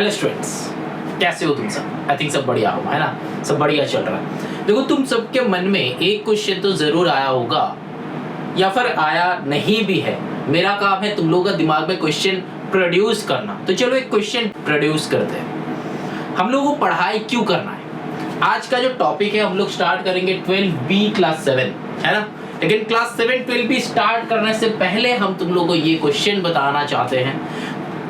Hello students, कैसे हो तुम सब? आई थिंक सब बढ़िया हो, है ना? सब बढ़िया चल रहा है। देखो, तुम सबके मन में एक क्वेश्चन तो जरूर आया होगा या फिर आया नहीं भी है। मेरा काम है तुम लोगों का दिमाग में क्वेश्चन प्रोड्यूस करना। तो चलो एक क्वेश्चन प्रोड्यूस करते हैं। हम लोगों को पढ़ाई क्यों करना है? आज का जो टॉपिक है हम लोग स्टार्ट करेंगे 12B क्लास 7, है ना? लेकिन क्लास 7 12B स्टार्ट करने से पहले हम तुम लोगों को ये क्वेश्चन बताना चाहते हैं,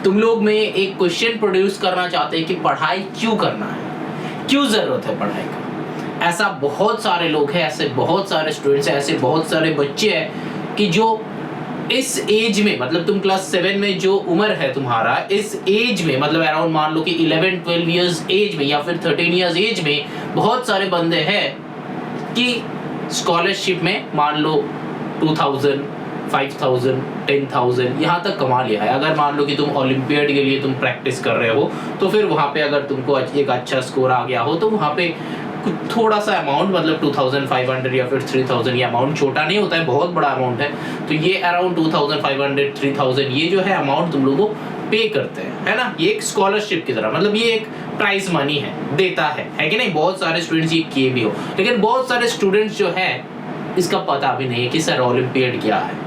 तुम लोग में एक क्वेश्चन प्रोड्यूस करना चाहते हैं कि पढ़ाई क्यों करना है, क्यों जरूरत है पढ़ाई का। ऐसा बहुत सारे लोग हैं, ऐसे बहुत सारे स्टूडेंट्स हैं, ऐसे बहुत सारे बच्चे हैं कि जो इस एज में, मतलब तुम क्लास 7 में जो उम्र है तुम्हारा, इस एज में मतलब अराउंड मान लो कि 11-12 इयर्स एज में या फिर 13 इयर्स एज में बहुत सारे बंदे हैं कि स्कॉलरशिप में मान लो 2000, 5000, 10,000 यहाँ तक कमा लिया है। अगर मान लो कि तुम ओलंपियाड के लिए तुम प्रैक्टिस कर रहे हो तो फिर वहाँ पे अगर तुमको एक अच्छा स्कोर आ गया हो तो वहाँ पे थोड़ा सा अमाउंट, मतलब 2500 या फिर 3000, ये अमाउंट छोटा नहीं होता है, बहुत बड़ा अमाउंट है। तो ये अराउंड 2500, 3000 ये जो है अमाउंट तुम लोगों को पे करते हैं, है ना? ये एक स्कॉलरशिप की तरह, मतलब ये एक प्राइज मनी है, देता है कि नहीं? बहुत सारे स्टूडेंट्स ये किए भी हो, लेकिन बहुत सारे स्टूडेंट्स जो है इसका पता भी नहीं है कि सर ओलंपियाड क्या है,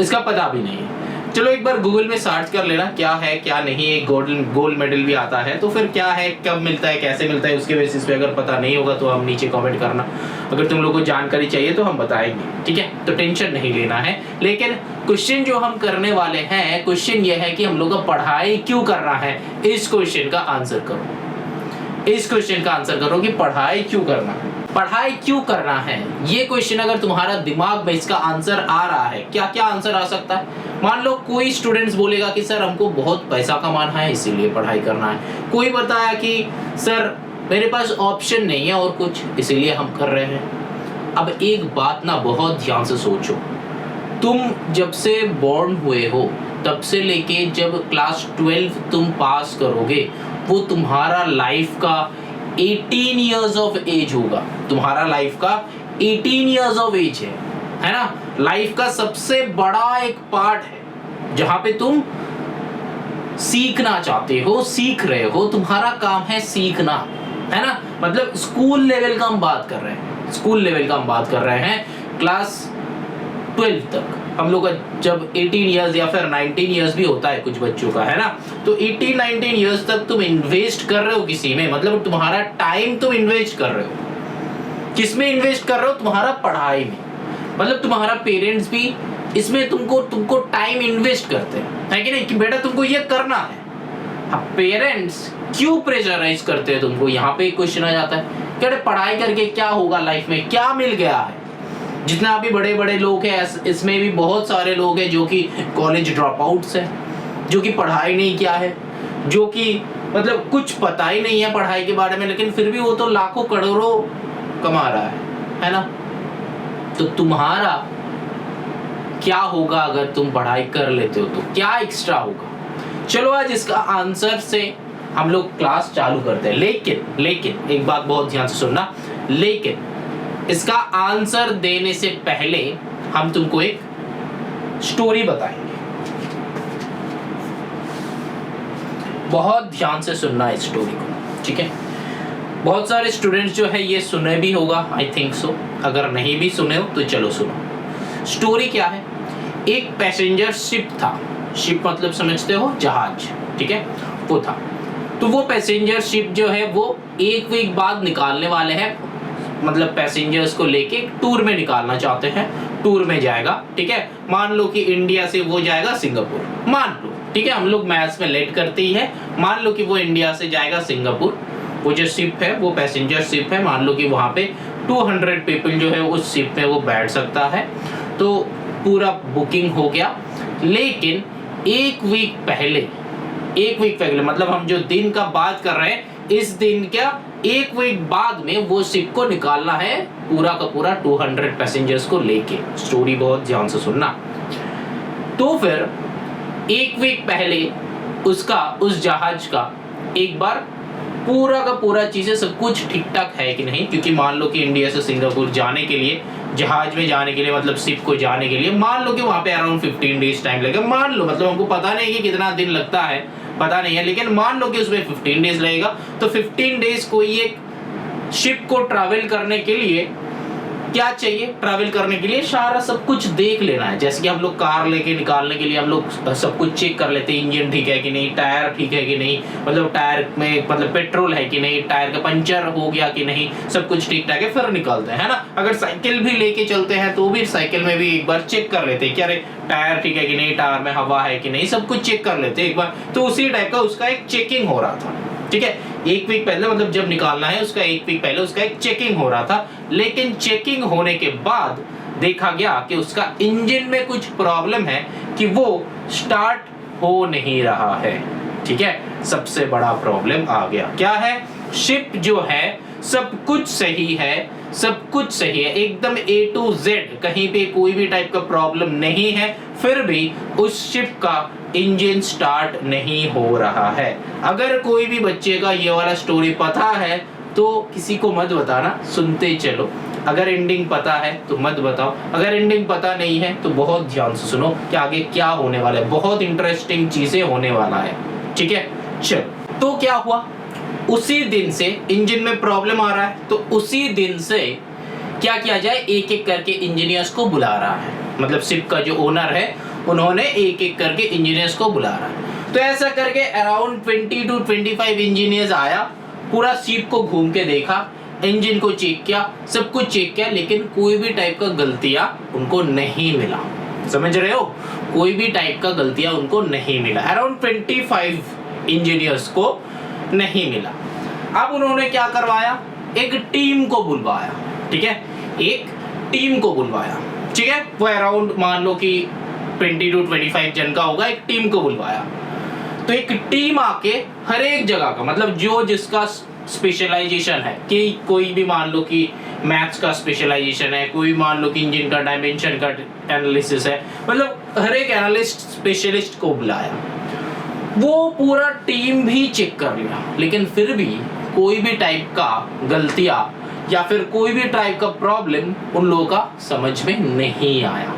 इसका पता भी नहीं है। चलो एक बार गूगल में सर्च कर लेना क्या है क्या नहीं है। गोल्ड मेडल भी आता है, तो फिर क्या है, कब मिलता है, कैसे मिलता है, उसके बेसिस पे अगर पता नहीं होगा तो हम नीचे कमेंट करना। अगर तुम लोगों को जानकारी चाहिए तो हम बताएंगे, ठीक है? तो टेंशन नहीं लेना है। लेकिन क्वेश्चन जो हम करने वाले हैं, क्वेश्चन ये है कि हम लोग को पढ़ाई क्यों करना है। इस क्वेश्चन का आंसर करो, इस क्वेश्चन का आंसर करो कि पढ़ाई क्यों करना है, पढ़ाई क्यों करना है। ये क्वेश्चन अगर तुम्हारा दिमाग में इसका आंसर आ रहा है, क्या क्या आंसर आ सकता है? मान लो कोई स्टूडेंट्स बोलेगा कि सर हमको बहुत पैसा कमाना है इसीलिए पढ़ाई करना है। कोई बताया कि सर मेरे पास ऑप्शन नहीं है और कुछ, इसीलिए हम कर रहे हैं। अब एक बात ना बहुत ध्यान से सोचो, तुम जब से बॉर्न हुए हो तब से लेके जब क्लास 12 तुम पास करोगे, वो तुम्हारा लाइफ का 18 इयर्स ऑफ एज होगा। तुम्हारा लाइफ का 18 इयर्स ऑफ एज है ना? लाइफ का सबसे बड़ा एक पार्ट है जहां पे तुम सीखना चाहते हो, सीख रहे हो। तुम्हारा काम है सीखना, है ना? मतलब स्कूल लेवल का हम बात कर रहे हैं, स्कूल लेवल का हम बात कर रहे हैं। क्लास 12 तक हम लोग का जब 18 इयर्स या फिर 19 इयर्स भी होता है कुछ बच्चों का, है ना? तो 18-19 इयर्स तक तुम इन्वेस्ट कर रहे हो किसी में, मतलब तुम्हारा टाइम तुम इन्वेस्ट कर रहे हो। किसमें इन्वेस्ट कर रहे हो? तुम्हारा पढ़ाई में। मतलब तुम्हारा पेरेंट्स भी इसमें तुमको टाइम इन्वेस्ट करते हैं, है कि नहीं? कि बेटा तुमको ये करना है। अब पेरेंट्स क्यों प्रेशराइज करते हैं तुमको? यहाँ पे एक क्वेश्चन आ जाता है कि अरे पढ़ाई करके क्या होगा, लाइफ में क्या मिल गया है? जितना भी बड़े बड़े लोग हैं, इसमें भी बहुत सारे लोग हैं जो कि कॉलेज ड्रॉप आउट्स हैं, जो कि पढ़ाई नहीं किया है, जो कि मतलब कुछ पता ही नहीं है पढ़ाई के बारे में, लेकिन फिर भी वो तो लाखों करोड़ों कमा रहा है ना? तो तुम्हारा क्या होगा अगर तुम पढ़ाई कर लेते हो? तो क्या एक्स्ट्रा होगा? चलो आज इसका आंसर से हम लोग क्लास चालू करते हैं। लेकिन एक बात बहुत ध्यान से सुनना, लेकिन इसका आंसर देने से पहले हम तुमको एक स्टोरी बताएंगे। बहुत ध्यान से सुनना इस स्टोरी को, ठीक है? बहुत सारे स्टूडेंट्स जो है ये सुने भी होगा, आई थिंक सो। अगर नहीं भी सुने हो तो चलो सुनो। स्टोरी क्या है? एक पैसेंजर शिप था। शिप मतलब समझते हो, जहाज, ठीक है? वो था। तो वो पैसेंजर शिप जो है वो एक वीक बाद निकालने वाले हैं, मतलब पैसेंजर्स को लेके टूर में निकालना चाहते हैं। टूर में जाएगा, ठीक है? मान लो कि इंडिया से वो जाएगा सिंगापुर, मान लो, ठीक है? हम लोग मैथ्स में लेट करते ही है। मान लो कि वो इंडिया से जाएगा सिंगापुर। वो जो शिप है वो पैसेंजर शिप है। मान लो कि वहाँ पे 200 पीपल जो है उस शिप में वो बैठ सकता है। तो पूरा बुकिंग हो गया। लेकिन एक वीक पहले मतलब हम जो दिन का बात कर रहे हैं, इस दिन क्या एक वीक बाद में वो शिप को निकालना है, पूरा का पूरा 200 पैसेंजर्स को लेके। स्टोरी बहुत ध्यान से सुनना। तो फिर एक वीक पहले उस जहाज का एक बार पूरा का पूरा चीजें सब कुछ ठीक ठाक है कि नहीं, क्योंकि मान लो कि इंडिया से सिंगापुर जाने के लिए, जहाज में जाने के लिए, मतलब शिप को जाने के लिए मान लो कि वहां पे अराउंड 15 डेज टाइम लगेगा। मान लो, मतलब हमको पता नहीं कि कितना दिन लगता है, पता नहीं है, लेकिन मान लो कि उसमें 15 डेज लगेगा, तो 15 डेज कोई एक शिप को ट्रैवल करने के लिए क्या चाहिए? ट्रैवल करने के लिए सारा सब कुछ देख लेना है। जैसे कि हम लोग कार लेके निकालने के लिए हम लोग सब कुछ चेक कर लेते हैं, इंजन ठीक है कि नहीं, टायर ठीक है कि नहीं, मतलब टायर में मतलब पेट्रोल है कि नहीं, टायर का पंचर हो गया कि नहीं, सब कुछ ठीक ठाक है, फिर निकलते हैं ना। अगर साइकिल भी लेके चलते हैं तो भी साइकिल में भी एक बार चेक कर लेते हैं कि अरे टायर ठीक है कि नहीं, टायर में हवा है कि नहीं, सब कुछ चेक कर लेते हैं एक बार। तो उसी टाइप का उसका एक चेकिंग हो रहा था, ठीक है। एक वीक पहले, मतलब जब निकालना है उसका एक वीक पहले उसका एक चेकिंग हो रहा था, लेकिन चेकिंग होने के बाद देखा गया कि उसका इंजन में कुछ प्रॉब्लम है कि वो स्टार्ट हो नहीं रहा है, ठीक है। सबसे बड़ा प्रॉब्लम आ गया, क्या है? शिप जो है सब कुछ सही है, सब कुछ सही है एकदम A to Z, कहीं पे कोई भी टाइप का प्रॉब्लम नहीं है, फिर भी उस शिप का इंजन स्टार्ट नहीं हो रहा है। अगर कोई भी बच्चे का ये वाला स्टोरी पता है तो किसी को मत बताना, सुनते चलो। अगर एंडिंग पता है तो मत बताओ, अगर एंडिंग पता नहीं है तो बहुत ध्यान से सुनो कि आगे क्या होने वाला है, बहुत इंटरेस्टिंग चीजें होने वाला है, ठीक है। चल, तो क्या हुआ? उसी दिन से इंजन में प्रॉब्लम आ रहा है, तो उसी दिन से क्या किया जाए, एक एक करके इंजीनियर्स को बुला रहा है, मतलब शिप का जो ओनर है उन्होंने एक एक करके इंजीनियर्स को बुला रहा है। तो ऐसा करके अराउंड 20 to 25 इंजीनियर्स आया, पूरा शिप को घूम के देखा, इंजन को चेक किया, सब कुछ चेक किया, लेकिन कोई भी टाइप का गलतियां उनको नहीं मिला। समझ रहे हो? कोई भी टाइप का गलतियां उनको नहीं मिला, अराउंड 25 इंजीनियर्स को नहीं मिला। अब उन्होंने क्या करवाया, एक टीम को बुलवाया, ठीक है, एक टीम को बुलवाया, ठीक है। वो अराउंड मान लो कि 20 to 25 जन का होगा, एक टीम को बुलवाया। तो एक टीम आके हर एक जगह का, मतलब जो जिसका स्पेशलाइजेशन है, कि कोई भी मान लो कि मैथ्स का स्पेशलाइजेशन है, कोई मान लो कि इंजन का डायमेंशन का एनालिसिस है, मतलब हर एक एनालिस्ट स्पेशलिस्ट को बुलाया। वो पूरा टीम भी चेक कर लिया, लेकिन फिर भी कोई भी टाइप का गलतियां या फिर कोई भी टाइप का प्रॉब्लम उन लोगों का समझ में नहीं आया।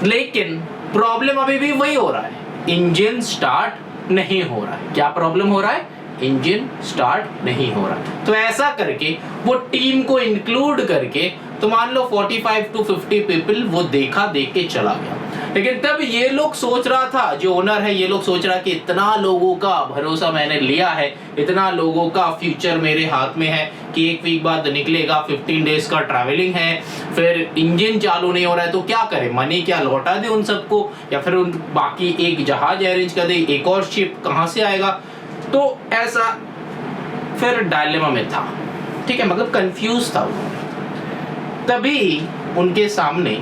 लेकिन प्रॉब्लम अभी भी वही हो रहा है, इंजन स्टार्ट नहीं हो रहा है। क्या प्रॉब्लम हो रहा है? इंजन स्टार्ट नहीं हो रहा है। तो ऐसा करके वो टीम को इंक्लूड करके, तो मान लो 45 to 50 पीपल वो देख के चला गया। लेकिन तब ये लोग सोच रहा था, जो ओनर है ये लोग सोच रहा कि इतना लोगों का भरोसा मैंने लिया है, इतना लोगों का फ्यूचर मेरे हाथ में है कि एक वीक बाद निकलेगा, 15 डेज का ट्रैवलिंग है, फिर इंजन चालू नहीं हो रहा है तो क्या करे, मनी क्या लौटा दे उन सबको, या फिर उन बाकी एक जहाज अरेंज कर दे, एक और शिप कहाँ से आएगा। तो ऐसा फिर डायलेमा में था, ठीक है, मतलब कंफ्यूज था वो। तभी उनके सामने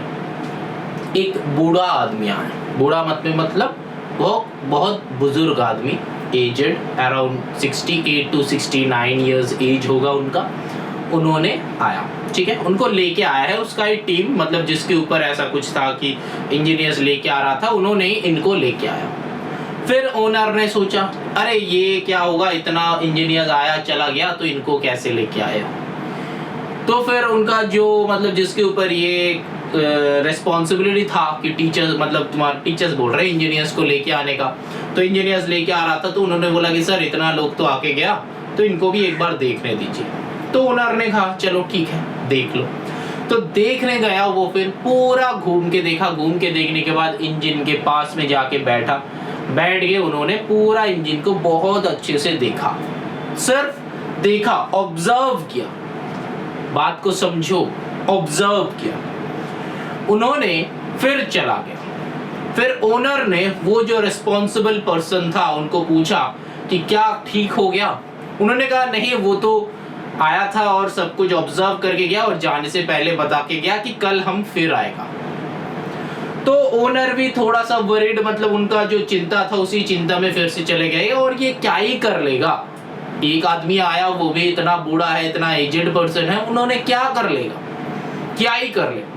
एक बूढ़ा आदमी आया, बूढ़ा मतलब वो बहुत बुजुर्ग आदमी, aged, around 68 to 69 years age होगा उनका। उन्होंने आया, ठीक है, उनको लेके आया है उसका एक टीम, मतलब जिसके ऊपर ऐसा कुछ था कि इंजीनियर्स लेके आ रहा था, उन्होंने इनको लेके आया। फिर ओनर ने सोचा, अरे ये क्या होगा, इतना इंजीनियर्स आया चला गया तो इनको कैसे लेके आए। तो फिर उनका जो मतलब जिसके ऊपर ये रेस्पॉन्सिबिलिटी था कि टीचर्स, मतलब तुम्हारे टीचर्स बोल रहे इंजीनियर्स को लेके आने का, तो इंजीनियर्स लेके आ रहा था, तो उन्होंने बोला कि सर इतना लोग तो आके गया, तो इनको भी एक बार देखने दीजिए। तो ओनर ने कहा चलो ठीक है देख लो। तो देखने गया वो, फिर पूरा घूम के देखा, घूम के देखने के बाद इंजन के पास में जाके बैठ गए। उन्होंने पूरा इंजन को बहुत अच्छे से देखा, सिर्फ देखा, ऑब्जर्व किया, बात को समझो, ऑब्जर्व किया उन्होंने। फिर चला गया। फिर ओनर ने वो जो रिस्पॉन्सिबल पर्सन था उनको पूछा कि क्या ठीक हो गया। उन्होंने कहा नहीं, वो तो आया था और सब कुछ ऑब्जर्व करके गया और जाने से पहले बता के गया कि कल हम फिर आएगा। तो ओनर भी थोड़ा सा वरीड, मतलब उनका जो चिंता था उसी चिंता में फिर से चले गए। और ये क्या ही कर लेगा, एक आदमी आया, वो भी इतना बूढ़ा है, इतना एजेड पर्सन है, उन्होंने क्या कर लेगा, क्या ही कर लेगा।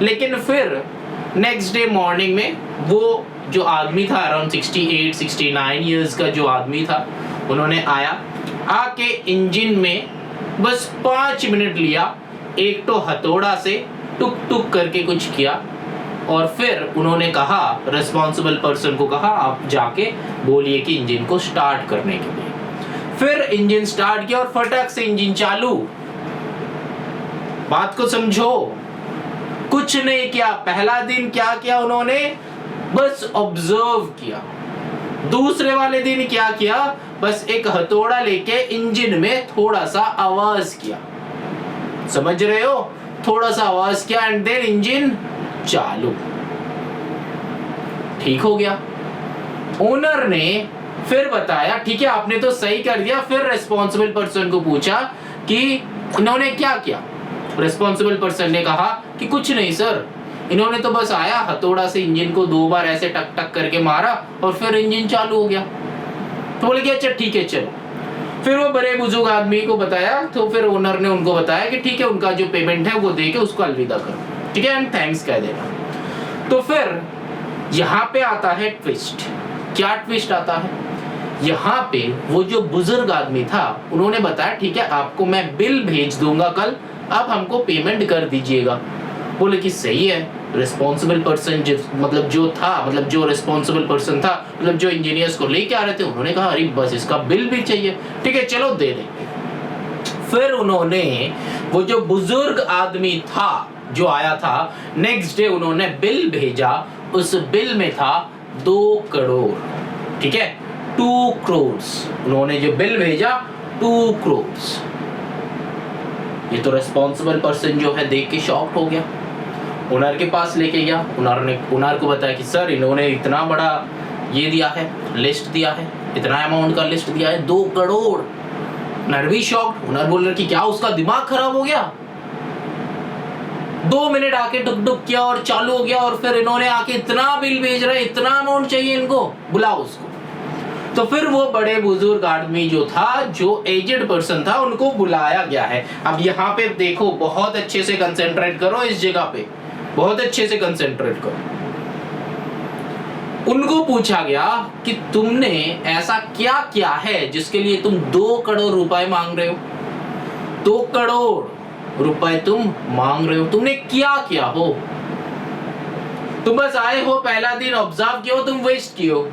लेकिन फिर नेक्स्ट डे मॉर्निंग में वो जो आदमी था, अराउंड 68-69 इयर्स का जो आदमी था, उन्होंने आके इंजन में बस 5 मिनट लिया, एक तो हथौड़ा से टुक टुक करके कुछ किया और फिर उन्होंने कहा, रिस्पॉन्सिबल पर्सन को कहा, आप जाके बोलिए कि इंजन को स्टार्ट करने के लिए। फिर इंजन स्टार्ट किया और फटक से इंजन चालू। बात को समझो, कुछ नहीं किया। पहला दिन क्या किया उन्होंने, बस ऑब्जर्व किया। दूसरे वाले दिन क्या किया, बस एक हथौड़ा लेके इंजन में थोड़ा सा आवाज किया, समझ रहे हो, थोड़ा सा आवाज किया एंड देन इंजन चालू, ठीक हो गया। ओनर ने फिर बताया, ठीक है आपने तो सही कर दिया। फिर रिस्पॉन्सिबल पर्सन को पूछा कि इन्होंने क्या किया। रिस्पॉन्सिबल पर्सन ने कहा कि कुछ नहीं सर, इन्होंने तो बस आया, हथौड़ा से इंजन को 2 बार ऐसे टक टक करके मारा और फिर इंजन चालू हो गया। तो बोले कि अच्छा ठीक है चलो। फिर वो बड़े बुजुर्ग आदमी को बताया, तो फिर ओनर ने उनको बताया कि ठीक है उनका जो पेमेंट है वो दे के उसको अलविदा करो, ठीक है, एंड थैंक्स कह देना। तो फिर यहाँ पे आता है ट्विस्ट। क्या ट्विस्ट आता है, यहाँ पे वो जो बुजुर्ग आदमी था उन्होंने बताया ठीक है आपको मैं बिल भेज दूंगा कल, आप हमको पेमेंट कर दीजिएगा। बोले कि सही है। रिस्पॉन्सिबल पर्सन जो रिस्पॉन्सिबल पर्सन था, मतलब जो इंजीनियर्स को लेके आ रहे थे, उन्होंने कहा अरे बस इसका बिल भी चाहिए, ठीक है चलो दे देंगे। फिर उन्होंने वो जो बुजुर्ग आदमी था जो आया था, नेक्स्ट डे उन्होंने बिल भेजा। उस बिल में था 2 करोड़, ठीक है 2 करोड़। उन्होंने जो बिल भेजा 2 करोड़। ये तो रिस्पॉन्सिबल पर्सन जो है देख के शॉक्ड हो गया। ओनर के पास लेके गया। ओनर को बताया कि सर इन्होंने इतना बड़ा ये दिया है, लिस्ट दिया है, इतना अमाउंट का लिस्ट दिया है 2 करोड़। ओनर भी शॉक्ड। ओनर बोल रहे कि क्या उसका दिमाग खराब हो गया, 2 मिनट आके टुक टुक किया और चालू हो गया, और फिर इन्होंने आके इतना बिल भेज रहे, इतना अमाउंट चाहिए इनको, बुलाओ उसको। तो फिर वो बड़े बुजुर्ग आदमी जो था, जो एजेड पर्सन था, उनको बुलाया गया है। अब यहाँ पे देखो, बहुत अच्छे से कंसेंट्रेट करो, इस जगह पे बहुत अच्छे से कंसेंट्रेट करो। उनको पूछा गया कि तुमने ऐसा क्या किया है जिसके लिए तुम 2 करोड़ रुपए मांग रहे हो, 2 करोड़ रुपए तुम मांग रहे हो, तुमने क्या किया हो? तुम बस आए हो, पहला दिन ऑब्जर्व किया हो, तुम वेस्ट किए हो,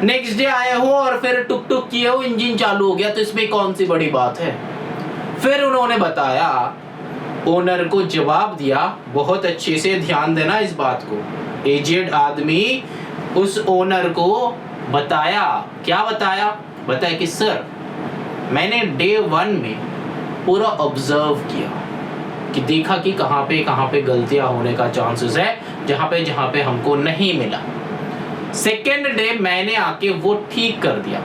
नेक्स्ट डे आए हो और फिर टुक टुक किए हो, इंजन चालू हो गया, तो इसमें कौन सी बड़ी बात है? फिर उन्होंने बताया, ओनर को जवाब दिया, बहुत अच्छे से ध्यान देना इस बात को। एजेड आदमी उस ओनर को बताया, क्या बताया? बताया कि सर मैंने डे 1 में पूरा ऑब्जर्व किया, कि देखा कि कहाँ पे गलतियां होने का चांसेस है, जहाँ पे हमको नहीं मिला। सेकेंड डे मैंने आके वो ठीक कर दिया।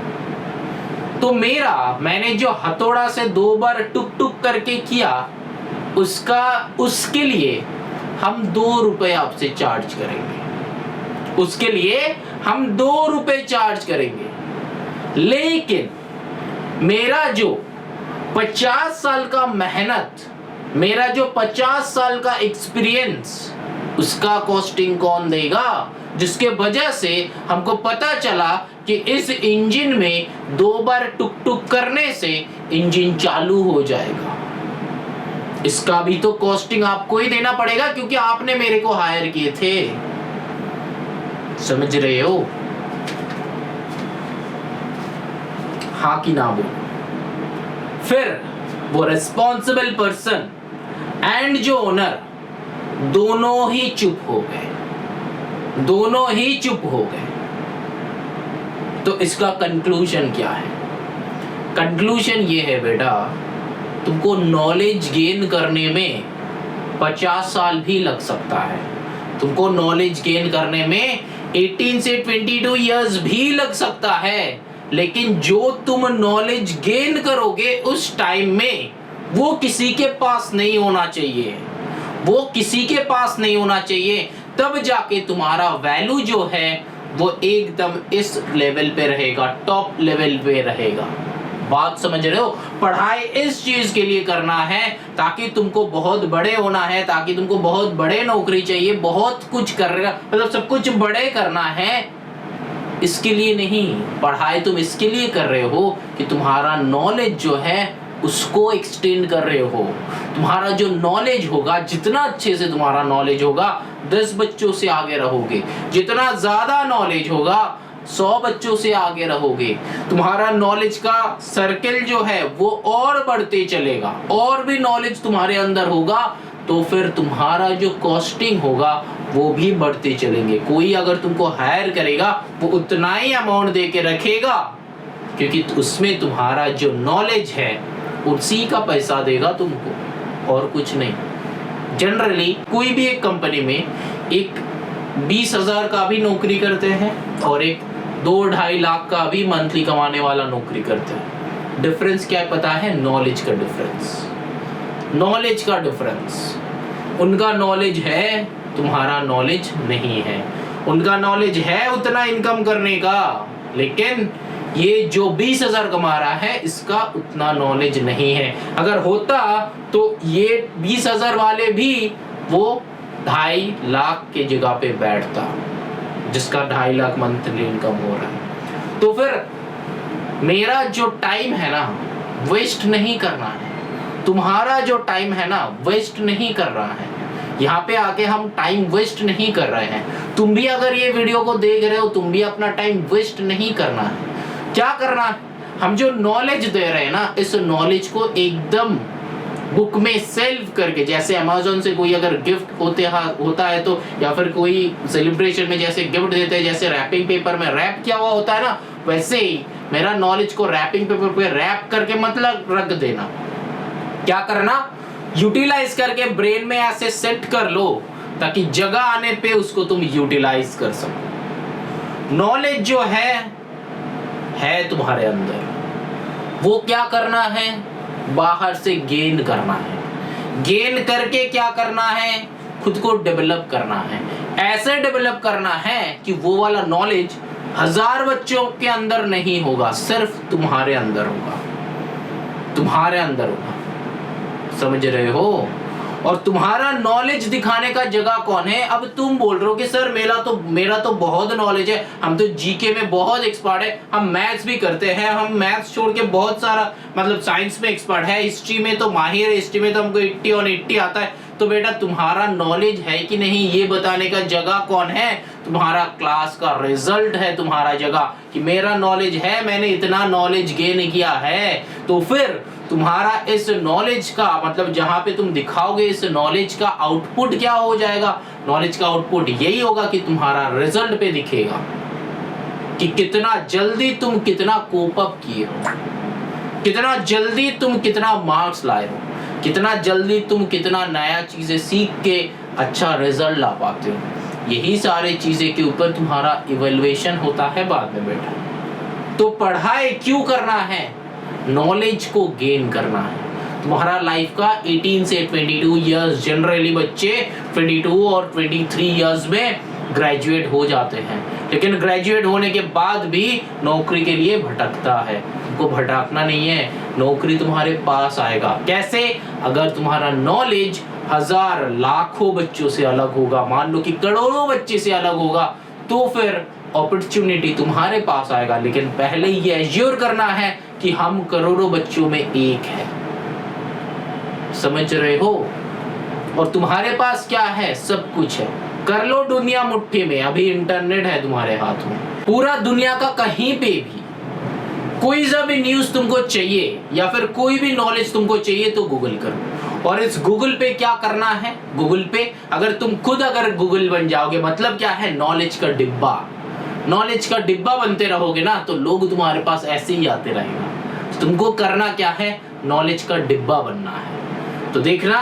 तो मैंने जो हथौड़ा से 2 बार टुक टुक करके किया, उसके लिए हम 2 रुपए आपसे चार्ज करेंगे, उसके लिए हम 2 रुपए चार्ज करेंगे। लेकिन मेरा जो 50 साल का मेहनत, मेरा जो 50 साल का एक्सपीरियंस, उसका कॉस्टिंग कौन देगा? जिसके वजह से हमको पता चला कि इस इंजन में 2 बार टुक टुक करने से इंजन चालू हो जाएगा। इसका भी तो कॉस्टिंग आपको ही देना पड़ेगा, क्योंकि आपने मेरे को हायर किए थे। समझ रहे हो? हाँ कि ना बोलो? फिर वो रिस्पॉन्सिबल पर्सन एंड जो ओनर दोनों ही चुप हो गए, दोनों ही चुप हो गए। तो इसका कंक्लूजन क्या है? कंक्लूजन ये है बेटा, तुमको नॉलेज गेन करने में 50 साल भी लग सकता है, तुमको नॉलेज गेन करने में 18 से 22 इयर्स भी लग सकता है, लेकिन जो तुम नॉलेज गेन करोगे उस टाइम में वो किसी के पास नहीं होना चाहिए, वो किसी के पास नहीं होना चाहिए। तब जाके तुम्हारा वैल्यू जो है वो एकदम इस लेवल पे रहेगा, टॉप लेवल पे रहेगा। बात समझ रहे हो? पढ़ाई इस चीज के लिए करना है ताकि तुमको बहुत बड़े होना है, ताकि तुमको बहुत बड़े नौकरी चाहिए, बहुत कुछ करना, मतलब सब कुछ बड़े करना है, इसके लिए नहीं। पढ़ाई तुम इसके लिए कर रहे हो कि तुम्हारा नॉलेज जो है उसको एक्सटेंड कर रहे हो। तुम्हारा जो नॉलेज होगा, जितना अच्छे से तुम्हारा नॉलेज होगा, 10 बच्चों से आगे रहोगे। जितना ज्यादा नॉलेज होगा 100 बच्चों से आगे रहोगे। तुम्हारा नॉलेज का सर्कल जो है वो और बढ़ते चलेगा, और भी नॉलेज तुम्हारे अंदर होगा तो फिर तुम्हारा जो कॉस्टिंग होगा वो भी बढ़ते चलेंगे। कोई अगर तुमको हायर करेगा वो उतना ही अमाउंट दे के रखेगा, क्योंकि उसमें तुम्हारा जो नॉलेज है उसी का पैसा देगा तुमको, और कुछ नहीं। जनरली कोई भी एक कंपनी में एक 20,000 का भी नौकरी करते हैं और एक 2-2.5 लाख का भी मंथली कमाने वाला नौकरी करते हैं। डिफरेंस क्या है पता है? नॉलेज का डिफरेंस। नॉलेज का डिफरेंस। उनका नॉलेज है, तुम्हारा नॉलेज नहीं है। उनका नॉलेज है उतना इनकम करने का, लेकिन ये जो 20,000 कमा रहा है इसका उतना नॉलेज नहीं है। अगर होता तो ये 20,000 वाले भी वो 2.5 लाख के जगह पे बैठता, जिसका 2.5 लाख मंथली इनकम हो रहा है। तो फिर मेरा जो टाइम है ना वेस्ट नहीं करना है, तुम्हारा जो टाइम है ना वेस्ट नहीं कर रहा है। यहाँ पे आके हम टाइम वेस्ट नहीं कर रहे हैं। तुम भी अगर ये वीडियो को देख रहे हो, तुम भी अपना टाइम वेस्ट नहीं करना है। क्या करना है? हम जो नॉलेज दे रहे हैं ना, इस नॉलेज को एकदम बुक में सेव करके, जैसे अमेज़न से कोई अगर गिफ्ट होता है तो, या फिर कोई सेलिब्रेशन में जैसे गिफ्ट देते हैं, जैसे रैपिंग पेपर में रैप किया हुआ होता है ना, वैसे ही मेरा नॉलेज को रैपिंग पेपर पे रैप करके मतलब रख देना। क्या करना? यूटिलाइज करके ब्रेन में ऐसे सेट कर लो ताकि जगह आने पे उसको तुम यूटिलाइज कर सको। नॉलेज जो है तुम्हारे अंदर, वो क्या करना है? बाहर से गेन करना है। गेन करके क्या करना है? खुद को डेवलप करना है। ऐसे डेवलप करना है कि वो वाला नॉलेज 1000 बच्चों के अंदर नहीं होगा, सिर्फ तुम्हारे अंदर होगा। तुम्हारे अंदर होगा, समझ रहे हो? और तुम्हारा नॉलेज दिखाने का जगह कौन है? अब तुम बोल रहे हो कि सर मेरा तो बहुत नॉलेज है, हम तो जीके में बहुत एक्सपर्ट है, हम मैथ्स भी करते हैं, हम मैथ्स छोड़ के बहुत सारा मतलब साइंस में एक्सपर्ट है, हिस्ट्री में तो माहिर है, हिस्ट्री में तो हमको 80 और 80 आता है। तो बेटा तुम्हारा नॉलेज है कि नहीं, ये बताने का जगह कौन है? तुम्हारा क्लास का रिजल्ट है तुम्हारा जगह कि मेरा नॉलेज है, मैंने इतना नॉलेज गेन किया है। तो फिर तुम्हारा इस नॉलेज का मतलब जहां पे तुम दिखाओगे इस नॉलेज का आउटपुट क्या हो जाएगा? नॉलेज का आउटपुट यही होगा कि तुम्हारा रिजल्ट पे दिखेगा कि कितना जल्दी तुम कितना कोप अप किए हो, कितना जल्दी तुम कितना मार्क्स लाए हो, कितना जल्दी तुम कितना नया चीजें सीख के अच्छा रिजल्ट ला पाते हो। यही सारे चीजें के ऊपर तुम्हारा इवैल्यूएशन होता है बाद में बेटा। तो पढ़ाई क्यों करना है? नॉलेज को गेन करना है। तुम्हारा लाइफ का 18 से 22 इयर्स, जनरली बच्चे 22 और 23 इयर्स में ग्रेजुएट हो जाते हैं, लेकिन ग्रेजुएट होने के बाद भी नौकरी के लिए भटकता है। तुमको भटकना नहीं है, नौकरी तुम्हारे पास आएगा। कैसे? अगर तुम्हारा नॉलेज 1000 लाखों बच्चों से अलग होगा, मान लो कि करोड़ों बच्चे से अलग होगा, तो फिर अपॉर्चुनिटी तुम्हारे पास आएगा। लेकिन पहले ये एश्योर करना है कि हम करोड़ों बच्चों में एक है। समझ रहे हो? और तुम्हारे पास क्या है? सब कुछ है। कर लो दुनिया मुट्ठी में। अभी इंटरनेट है तुम्हारे हाथ में, पूरा दुनिया का कहीं पे भी कोई सा भी न्यूज तुमको चाहिए या फिर कोई भी नॉलेज तुमको चाहिए तो गूगल करो। और इस गूगल पे क्या करना है? गूगल पे अगर तुम खुद अगर गूगल बन जाओगे, मतलब क्या है? नॉलेज का डिब्बा। नॉलेज का डिब्बा बनते रहोगे ना तो लोग तुम्हारे पास ऐसे ही आते रहेगा। तुमको करना क्या है? नॉलेज का डिब्बा बनना है। तो देखना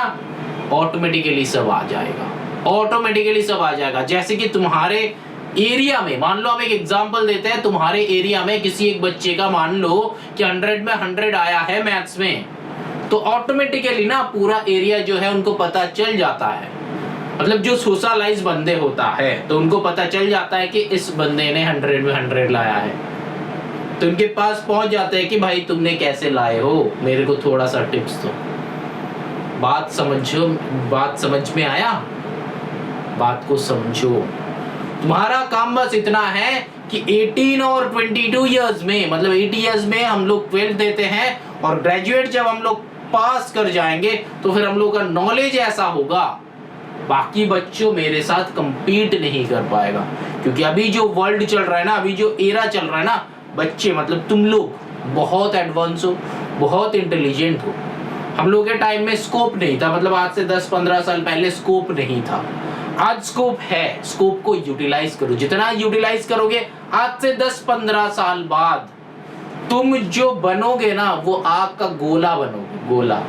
ऑटोमेटिकली सब आ जाएगा, ऑटोमेटिकली सब आ जाएगा। जैसे कि तुम्हारे एरिया में, मान लो हम एक एग्जांपल देते हैं, तुम्हारे एरिया में किसी एक बच्चे का मान लो कि 100 में 100 आया है मैथ्स में, तो ऑटोमेटिकली ना पूरा एरिया जो है उनको पता चल जाता है। मतलब जो सोशलाइज बंदे होता है तो उनको पता चल जाता है कि इस बंदे ने 100 में 100 लाया है, तो उनके पास पहुंच जाते हैं कि भाई तुमने कैसे लाए हो, मेरे को थोड़ा सा टिप्स दो। बात समझो, बात समझ में आया? बात को समझो। तुम्हारा काम बस इतना है कि 18 और 22 इयर्स में, मतलब 80 इयर्स में हम लोग 12 देते हैं और ग्रेजुएट जब हम लोग पास कर जाएंगे तो फिर हम लोग का नॉलेज ऐसा होगा बाकी बच्चों मेरे साथ compete नहीं कर पाएगा, क्योंकि अभी जो वर्ल्ड चल रहा है ना, अभी जो एरा चल रहा है ना, बच्चे मतलब तुम लोग बहुत एडवांस हो, बहुत इंटेलिजेंट हो। हम लोग के टाइम में स्कोप नहीं था, मतलब आज से 10-15 साल पहले स्कोप नहीं था। आज स्कोप है, स्कोप को यूटिलाइज करो। जितना यूटिलाइज करोगे, आज से 10-15 साल बाद तुम जो बनोगे ना, वो आग का गोला बनोगे। गोला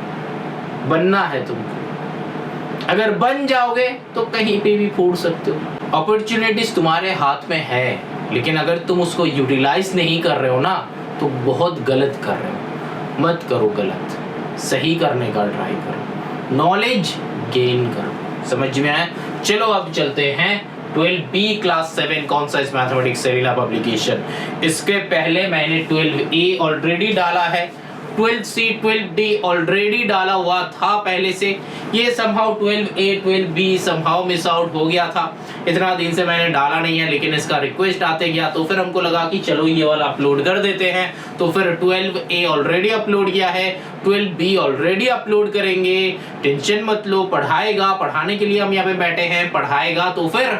बनना है तुमको। अगर बन जाओगे तो कहीं पे भी फोड़ सकते हो। अपॉर्चुनिटीज तुम्हारे हाथ में है, लेकिन अगर तुम उसको यूटिलाइज नहीं कर रहे हो ना, तो बहुत गलत कर रहे हो। मत करो गलत, सही करने का ट्राई करो, नॉलेज गेन करो। समझ में आया? चलो अब चलते हैं 12B क्लास 7 कौन सा इस मैथमेटिक्स सेरिना पब्लिकेशन। इसके पहले मैंने 12A ऑलरेडी डाला है, 12C 12D ऑलरेडी डाला हुआ था पहले से। ये somehow 12A 12B somehow miss out हो गया था, इतना दिन से मैंने डाला नहीं है, लेकिन इसका रिक्वेस्ट आते गया तो फिर हमको लगा कि चलो ये वाला अपलोड कर देते हैं। तो फिर 12A ऑलरेडी अपलोड किया है, 12B ऑलरेडी अपलोड करेंगे। टेंशन मत लो, पढ़ाएगा, पढ़ाने के लिए हम यहाँ पे बैठे हैं, पढ़ाएगा तो फिर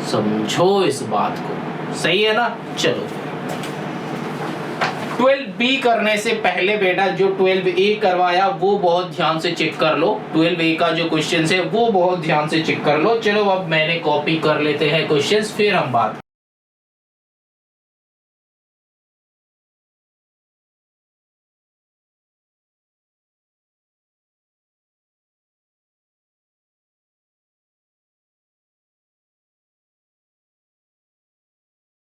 समझो इस बात को, सही है ना? चलो 12B करने से पहले बेटा जो 12A करवाया वो बहुत ध्यान से चेक कर लो। 12A का जो क्वेश्चन है वो बहुत ध्यान से चेक कर लो। चलो अब मैंने कॉपी कर लेते हैं क्वेश्चंस, फिर हम बात।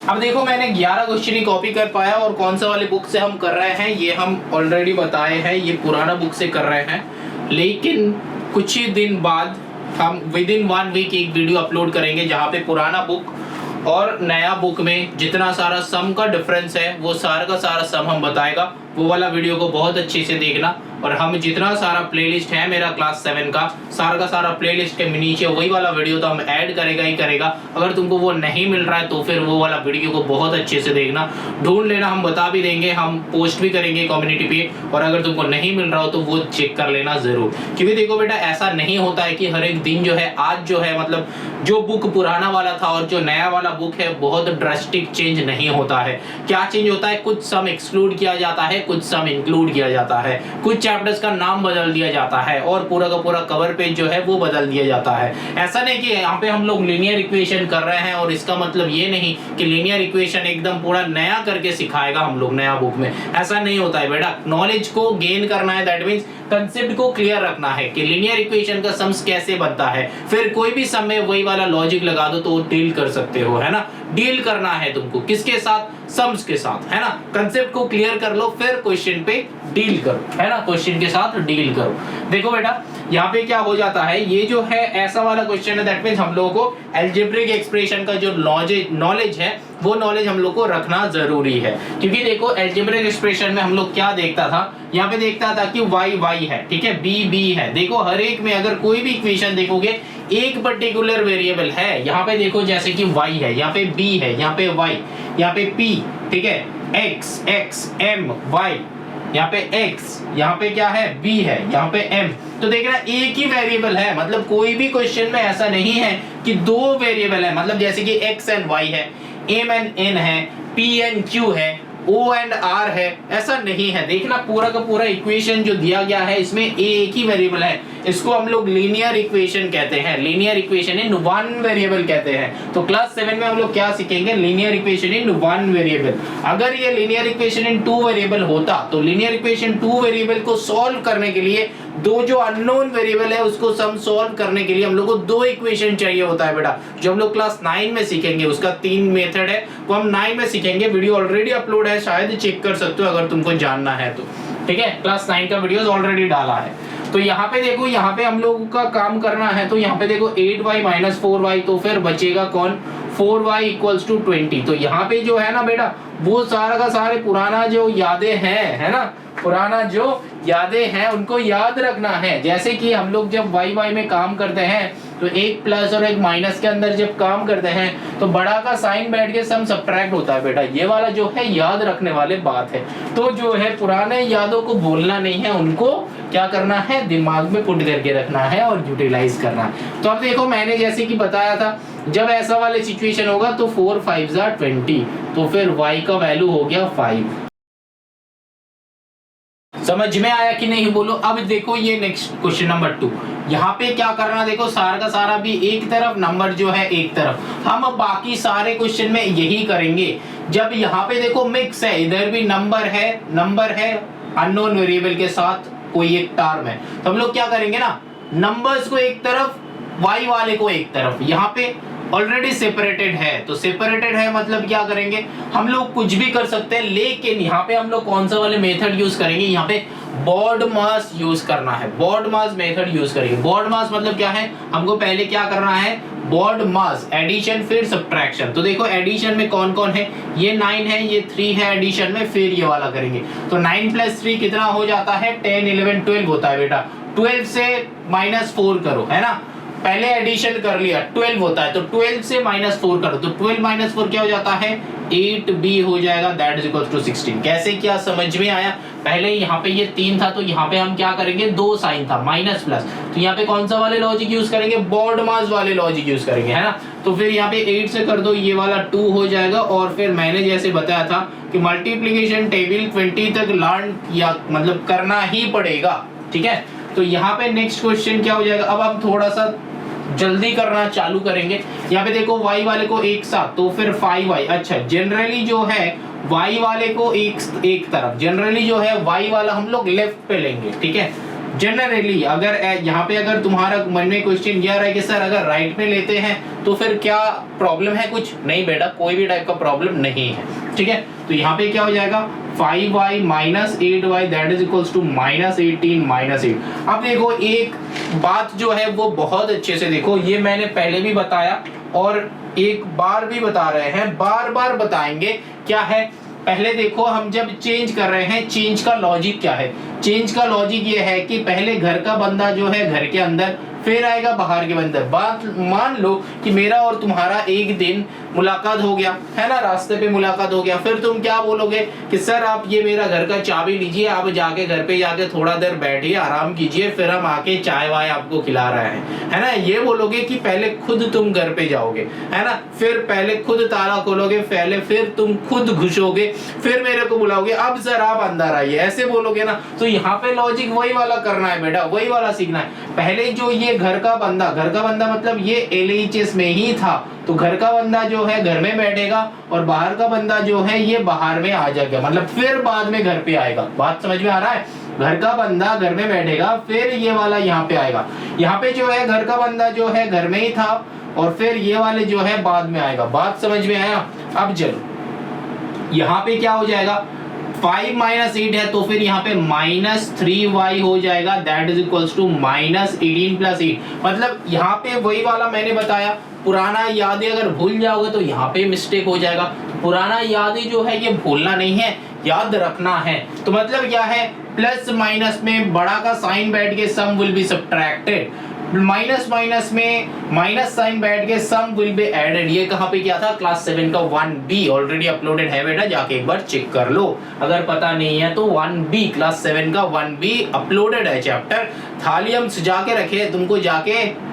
अब देखो मैंने 11 क्वेश्चन ही कॉपी कर पाया, और कौन सा वाले बुक से हम कर रहे हैं ये हम ऑलरेडी बताए हैं, ये पुराना बुक से कर रहे हैं। लेकिन कुछ ही दिन बाद हम विद इन 1 वीक एक वीडियो अपलोड करेंगे जहाँ पे पुराना बुक और नया बुक में जितना सारा सम का डिफरेंस है वो सारा का सारा सम हम बताएगा। वो वाला वीडियो को बहुत अच्छे से देखना। और हम जितना सारा प्लेलिस्ट है मेरा क्लास 7 का सारा प्लेलिस्ट के नीचे वही वाला वीडियो तो हम ऐड करेगा ही करेगा। अगर तुमको वो नहीं मिल रहा है तो फिर वो वाला वीडियो को बहुत अच्छे से देखना, ढूंढ लेना, हम बता भी देंगे, हम पोस्ट भी करेंगे कम्युनिटी पे। और अगर तुमको नहीं मिल रहा हो तो वो चेक कर लेना जरूर, क्योंकि देखो बेटा ऐसा नहीं होता है कि हर एक दिन जो है आज जो है मतलब जो बुक पुराना वाला था और जो नया वाला बुक है बहुत ड्रास्टिक चेंज नहीं होता है। क्या चेंज होता है? कुछ सम एक्सक्लूड किया जाता है, कुछ सम इंक्लूड किया जाता है, कुछ चैप्टर्स का नाम बदल दिया जाता है और पूरा का पूरा कवर पेज जो है वो बदल दिया जाता है। ऐसा नहीं कि यहाँ पे हम लोग लीनियर इक्वेशन कर रहे हैं और इसका मतलब ये नहीं कि लीनियर इक्वेशन एकदम पूरा नया करके सिखाएगा हम लोग नया बुक में, ऐसा नहीं होता है बेटा। नॉलेज को गेन करना है, दैट मींस कंसेप्ट को क्लियर रखना है कि लीनियर इक्वेशन का सम्स कैसे बनता है, फिर कोई भी सम में वही वाला लॉजिक लगा दो तो डील कर सकते हो, है ना। डील करना है तुमको किसके साथ? सम्स के साथ, है ना। कंसेप्ट को क्लियर कर लो फिर क्वेश्चन पे डील करो, है ना, क्वेश्चन के साथ डील करो। देखो बेटा यहाँ पे क्या हो जाता है, ये जो है ऐसा वाला क्वेश्चन है, दैट मींस हम लोगों को अलजेब्रिक एक्सप्रेशन का जो नॉलेज है वो नॉलेज हम लोग को रखना जरूरी है। क्योंकि देखो अलजेब्रिक एक्सप्रेशन में हम लोग क्या देखता था, यहाँ पे देखता था कि y है, ठीक है, b है। देखो हर एक में अगर कोई भी इक्वेशन देखोगे एक पर्टिकुलर वेरिएबल है। यहाँ पे देखो जैसे कि y है, यहाँ पे b है, यहाँ पे y, यहाँ पे p, ठीक है, x m y, यहाँ पे x, यहाँ पे क्या है b है, यहाँ पे m। तो देखना एक ही वेरिएबल है, मतलब कोई भी क्वेश्चन में ऐसा नहीं है कि दो वेरिएबल है। मतलब जैसे कि x एंड y है, m एंड n है, p एंड q है, O एंड R है, ऐसा नहीं है। देखना पूरा का पूरा इक्वेशन जो दिया गया है इसमें एक ही वेरिएबल है, इसको हम लोग लीनियर इक्वेशन कहते हैं। Linear equation in one variable कहते हैं। तो क्लास 7 में हम लोग क्या सीखेंगे? Linear equation in one variable. अगर ये linear equation in two variable होता तो लीनियर इक्वेशन टू वेरिएबल को सॉल्व करने के लिए दो जो अननोन वेरिएबल है उसको सम सॉल्व करने के लिए हम लोग को दो इक्वेशन चाहिए होता है बेटा, जो हम लोग क्लास 9 में सीखेंगे। उसका 3 मेथड है, वो हम 9 में सीखेंगे। वीडियो ऑलरेडी अपलोड है, शायद चेक कर सकते हो अगर तुमको जानना है तो, ठीक है। क्लास 9 का वीडियोस ऑलरेडी डाला है। तो यहाँ पे देखो, यहाँ पे हम लोगों का काम करना है। तो यहाँ पे देखो 8y माइनस 4y, तो फिर बचेगा कौन? 4y equals to 20। तो यहाँ पे जो है ना बेटा वो सारा का सारे पुराना जो यादें हैं, है ना, पुराना जो यादें हैं उनको याद रखना है। जैसे कि हम लोग जब y में काम करते हैं तो एक प्लस और एक माइनस के अंदर जब काम करते हैं तो बड़ा का साइन बैठ के सम सब्ट्रैक्ट होता है बेटा, ये वाला जो है याद रखने वाले बात है। तो जो है पुराने यादों को भूलना नहीं है, उनको क्या करना है, दिमाग में पुट करके रखना है और यूटिलाइज करना है। तो अब देखो मैंने जैसे कि बताया था, जब ऐसा वाले सिचुएशन होगा तो 4 5 20, तो फिर y का वैल्यू हो गया 5। समझ में आया कि नहीं बोलो। अब देखो ये नेक्स्ट क्वेश्चन नंबर 2, यहाँ पे क्या करना, देखो सारा का सारा भी एक तरफ, नंबर जो है एक तरफ। हम बाकी सारे क्वेश्चन में यही करेंगे। जब यहाँ पे देखो मिक्स है, इधर भी नंबर है अननोन वेरिएबल के साथ कोई एक टर्म है, तो हम लोग क्या करेंगे ना, नंबर्स को एक तरफ, y वाले को एक तरफ। यहाँ पे ऑलरेडी सेपरेटेड है, तो सेपरेटेड है मतलब क्या करेंगे, हम लोग कुछ भी कर सकते हैं, लेकिन यहाँ पे हम लोग कौन सा वाले मेथड यूज करेंगे, यहाँ पे बॉड मास यूज करना है, बॉड मास मेथड यूज करेंगे। बॉड मास मतलब क्या है, हमको पहले क्या करना है, बॉड मास एडिशन फिर सब्ट्रैक्शन। तो देखो एडिशन में कौन कौन है, ये 9 है, ये 3 है एडिशन में, फिर ये वाला करेंगे। तो 9 + 3 कितना हो जाता है, 10 11 12 होता है बेटा। 12 से -4 करो, है ना, पहले एडिशन कर लिया, 12 होता है, तो 12 से -4 करो, तो 12 - 4 क्या हो जाता है, 8b हो जाएगा, दैट इज इक्वल टू 16। कैसे क्या समझ में आया। पहले यहाँ पे ये 3 था, तो यहाँ पे हम क्या करेंगे, 2 साइन था माइनस प्लस, तो यहाँ पे कौन सा वाले लॉजिक यूज करेंगे, बॉड मास वाले लॉजिक यूज करेंगे, है ना। तो फिर यहाँ पे 8 से कर दो, ये वाला 2 हो जाएगा, और फिर मैंने जैसे बताया था कि मल्टीप्लीकेशन टेबल 20 तक लर्न या मतलब करना ही पड़ेगा, ठीक है। तो यहाँ पे नेक्स्ट क्वेश्चन क्या हो जाएगा, अब हम थोड़ा सा जल्दी करना चालू करेंगे। यहाँ पे देखो y वाले को एक साथ, तो फिर 5y। अच्छा, जनरली जो है y वाले को एक तरफ, जनरली जो है y वाला हम लोग लेफ्ट पे लेंगे, ठीक है। जनरली अगर यहाँ पे अगर तुम्हारा मन में क्वेश्चन यह है कि सर अगर राइट में लेते हैं तो फिर क्या प्रॉब्लम है, कुछ नहीं बेटा, कोई भी टाइप का प्रॉब्लम नहीं है, ठीक है। तो यहाँ पे क्या हो जाएगा, 5y - 8y that is equals to -18 -8। अब देखो एक बात जो है वो बहुत अच्छे से देखो, ये मैंने पहले भी बताया और एक बार भी बता रहे हैं, बार बार बताएंगे। क्या है, पहले देखो हम जब चेंज कर रहे हैं, चेंज का लॉजिक क्या है, चेंज का लॉजिक ये है कि पहले घर का बंदा जो है घर के अंदर, फिर आएगा बाहर के बंदर। बात मान लो कि मेरा और तुम्हारा एक दिन मुलाकात हो गया, है ना, रास्ते पे मुलाकात हो गया, फिर तुम क्या बोलोगे कि सर आप ये मेरा घर का चाबी लीजिए, आप जाके घर पे जाके थोड़ा देर बैठिए, आराम कीजिए, फिर हम आके चाय वाय आपको खिला रहे हैं, है ना। ये बोलोगे कि पहले खुद तुम घर पे जाओगे, है ना, फिर पहले खुद ताला खोलोगे, पहले फिर तुम खुद घुसोगे, फिर मेरे को बुलाओगे, अब सर आप अंदर आइए, ऐसे बोलोगे ना। तो यहाँ पे लॉजिक वही वाला करना है बेटा, वही वाला सीखना है। पहले जो ये घर का बंदा मतलब ये LHS में ही था, तो घर का बंदा जो है घर में बैठेगा और बाहर का बंदा जो है ये बाहर में आ जाएगा, मतलब फिर बाद में घर पे आएगा। बात समझ में आ रहा है, घर का बंदा घर में बैठेगा, फिर ये वाला यहाँ पे आएगा। यहाँ पे जो है घर का बंदा जो है घर में ही था और फिर ये वाले जो है बाद में आएगा। बात समझ में आया। अब चलो यहाँ पे क्या हो जाएगा, 5 - 8 है, तो फिर यहाँ पे -3y हो जाएगा, दैट इज इक्वल्स टू -18 + 8। मतलब यहाँ पे वही वाला मैंने बताया, पुराना यादें अगर भूल जाओगे तो यहाँ पे मिस्टेक हो जाएगा। पुराना यादें जो है ये भूलना नहीं है, याद रखना है। तो मतलब क्या है, प्लस माइनस में बड़ा का साइन बैठ के sum will be subtracted, minus minus में माइनस साइन बैठ के सम विल बी एडेड। ये कहाँ पे किया था, क्लास 7 का 1B ऑलरेडी अपलोडेड है बेटा, जाके एक बार चेक कर लो। अगर पता नहीं है तो 1B क्लास 7 का 1B अपलोडेड है चैप्टर। थाली हम सजा के रखे, तुमको जाके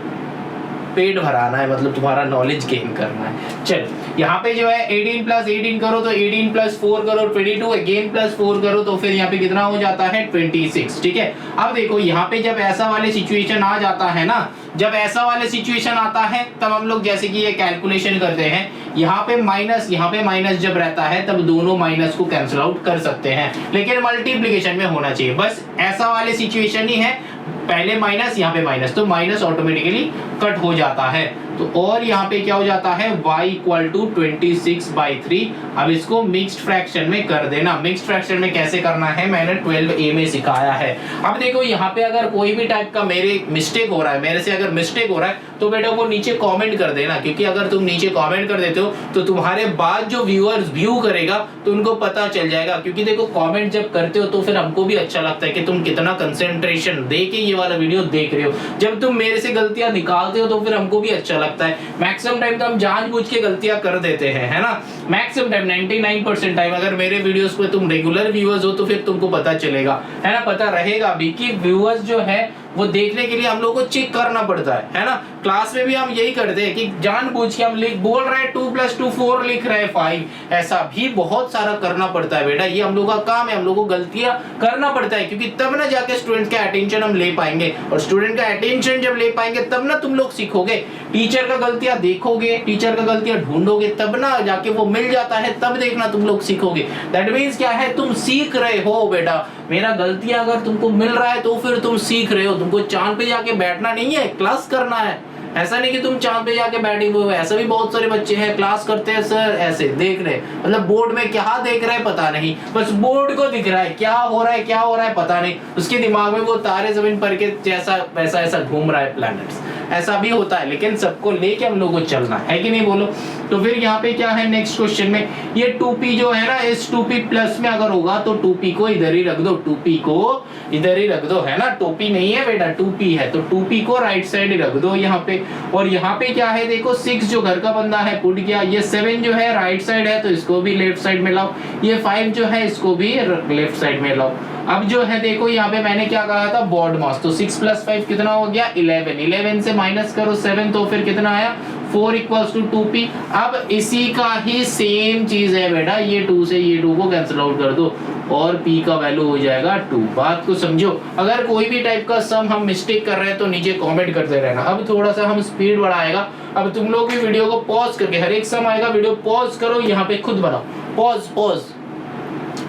पेट भराना है, मतलब तुम्हारा नॉलेज गेन करना है। चल यहाँ पे जो है 18 + 18 करो तो 18 + 4 करो 22, अगेन +4 करो तो फिर यहाँ पे कितना हो जाता है 26, ठीक है। अब देखो यहाँ पे जब ऐसा वाले सिचुएशन आ जाता है ना, जब ऐसा वाले सिचुएशन आता है तब हम लोग जैसे कि ये कैलकुलेशन करते हैं, यहाँ पे माइनस जब रहता है तब दोनों माइनस को कैंसिल आउट कर सकते हैं, लेकिन मल्टीप्लिकेशन में होना चाहिए। बस ऐसा वाले सिचुएशन ही है, पहले माइनस यहाँ पे माइनस, तो माइनस ऑटोमेटिकली कट हो जाता है। तो और यहाँ पे क्या हो जाता है, y = 26/3। अब इसको मिक्स्ड फ्रैक्शन में कर देना। मिक्स्ड फ्रैक्शन में कैसे करना है मैंने 12A में सिखाया है। अब देखो यहाँ पे अगर कोई भी टाइप का मेरे मिस्टेक हो रहा है, मेरे से अगर मिस्टेक हो रहा है तो बेटा वो नीचे कमेंट कर देना, क्योंकि अगर तुम नीचे कमेंट कर देते हो तो तुम्हारे बाद जो व्यूअर्स व्यू करेगा तो उनको पता चल जाएगा। क्योंकि देखो कमेंट जब करते हो तो फिर हमको भी अच्छा लगता है कि तुम कितना कंसंट्रेशन दे के ये वाला वीडियो देख रहे हो। जब तुम मेरे से गलतियां निकालते हो तो फिर हमको भी अच्छा लगता है। मैक्सिमम टाइम तो हम जानबूझ के गलतियां कर देते हैं, है ना, मैक्सिमम टाइम 99% टाइम। अगर मेरे वीडियोस पे तुम रेगुलर व्यूअर्स हो तो फिर तुमको पता चलेगा, है ना, पता रहेगा भी कि व्यूअर्स जो है वो देखने के लिए हम लोग को चेक करना पड़ता है ना। क्लास में भी हम यही करते हैं कि जानबूझ के हम लिख बोल रहे हैं 2 + 2 4 लिख रहे हैं 5, ऐसा भी बहुत सारा करना पड़ता है बेटा। ये हम लोग का काम है, हम लोग को गलतियां करना पड़ता है, क्योंकि तब ना जाके स्टूडेंट का अटेंशन हम ले पाएंगे, और स्टूडेंट का अटेंशन जब ले पाएंगे तब ना तुम लोग सीखोगे। टीचर का गलतियां देखोगे, टीचर का गलतियां ढूंढोगे, तब ना जाके वो मिल जाता है, तब देखना तुम लोग सीखोगे। दैट मीन्स क्या है, तुम सीख रहे हो बेटा। मेरा गलतियां अगर तुमको मिल रहा है तो फिर तुम सीख रहे हो। तुमको चांद पे जाके बैठना नहीं है, क्लास करना है। ऐसा नहीं कि तुम चांद पे जाके बैठे हुए हो। ऐसा भी बहुत सारे बच्चे हैं क्लास करते हैं सर ऐसे देख रहे, मतलब बोर्ड में क्या देख रहे हैं पता नहीं, बस बोर्ड को दिख रहा है, क्या हो रहा है क्या हो रहा है पता नहीं। उसके दिमाग में वो तारे जमीन पर के जैसा वैसा ऐसा घूम रहा है, प्लैनेट्स, ऐसा भी होता है। लेकिन सबको लेके हम लोग को चलना है कि नहीं, बोलो। तो फिर यहाँ पे क्या है नेक्स्ट क्वेश्चन में, ये 2p जो है ना, इस 2p प्लस में अगर होगा तो 2p को इधर ही रख दो, 2p को इधर ही रख दो, है ना। 2p नहीं है बेटा, 2p है, तो 2p को राइट साइड ही रख दो यहाँ पे। और यहाँ पे क्या है देखो, 6 जो घर का बंदा है पुट किया, ये 7 जो है राइट साइड है तो इसको भी लेफ्ट साइड में लाओ, ये 5 जो है इसको भी लेफ्ट साइड में लाओ। अब जो है देखो यहाँ पे मैंने क्या कहा था, बॉड मास, तो 6 + 5 कितना हो गया 11, 11 से माइनस करो 7 तो फिर कितना आया 4 = 2p। अब इसी का ही सेम चीज है बेटा, ये 2 से ये 2 को कैंसिल आउट कर दो और p का वैल्यू हो जाएगा 2। बात को समझो। अगर कोई भी टाइप का सम हम मिस्टेक कर रहे हैं तो नीचे कमेंट करते रहना। अब थोड़ा सा हम स्पीड बढ़ाएगा, अब तुम लोग भी वीडियो को पॉज करके, हर एक सम आएगा वीडियो पॉज करो, यहाँ पे खुद बनाओ,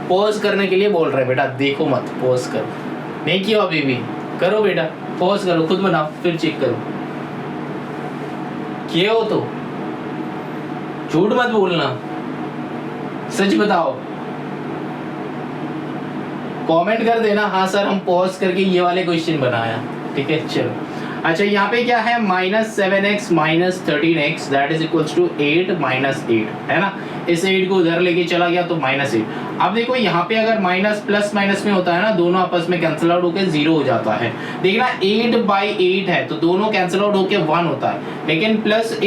पॉज करने के लिए बोल रहे बेटा, देखो मत, पॉज करो, नहीं किया अभी भी, करो बेटा, पॉज करो, खुद बनाओ फिर चेक करो। किए हो तो झूठ मत बोलना, सच बताओ, कमेंट कर देना हाँ सर हम पॉज करके ये वाले क्वेश्चन बनाया, ठीक है। चलो अच्छा, यहाँ पे क्या है -7x - 13x that is equals to 8 - 8, है ना। इस 8 को उधर लेके चला गया तो -8। अब देखो यहाँ पे अगर माइनस प्लस माइनस में होता है ना, दोनों आपस में कैंसिल आउट होकर 0 हो जाता है। देखना 8/8 है तो दोनों कैंसिल आउट होकर 1 होता है, लेकिन +8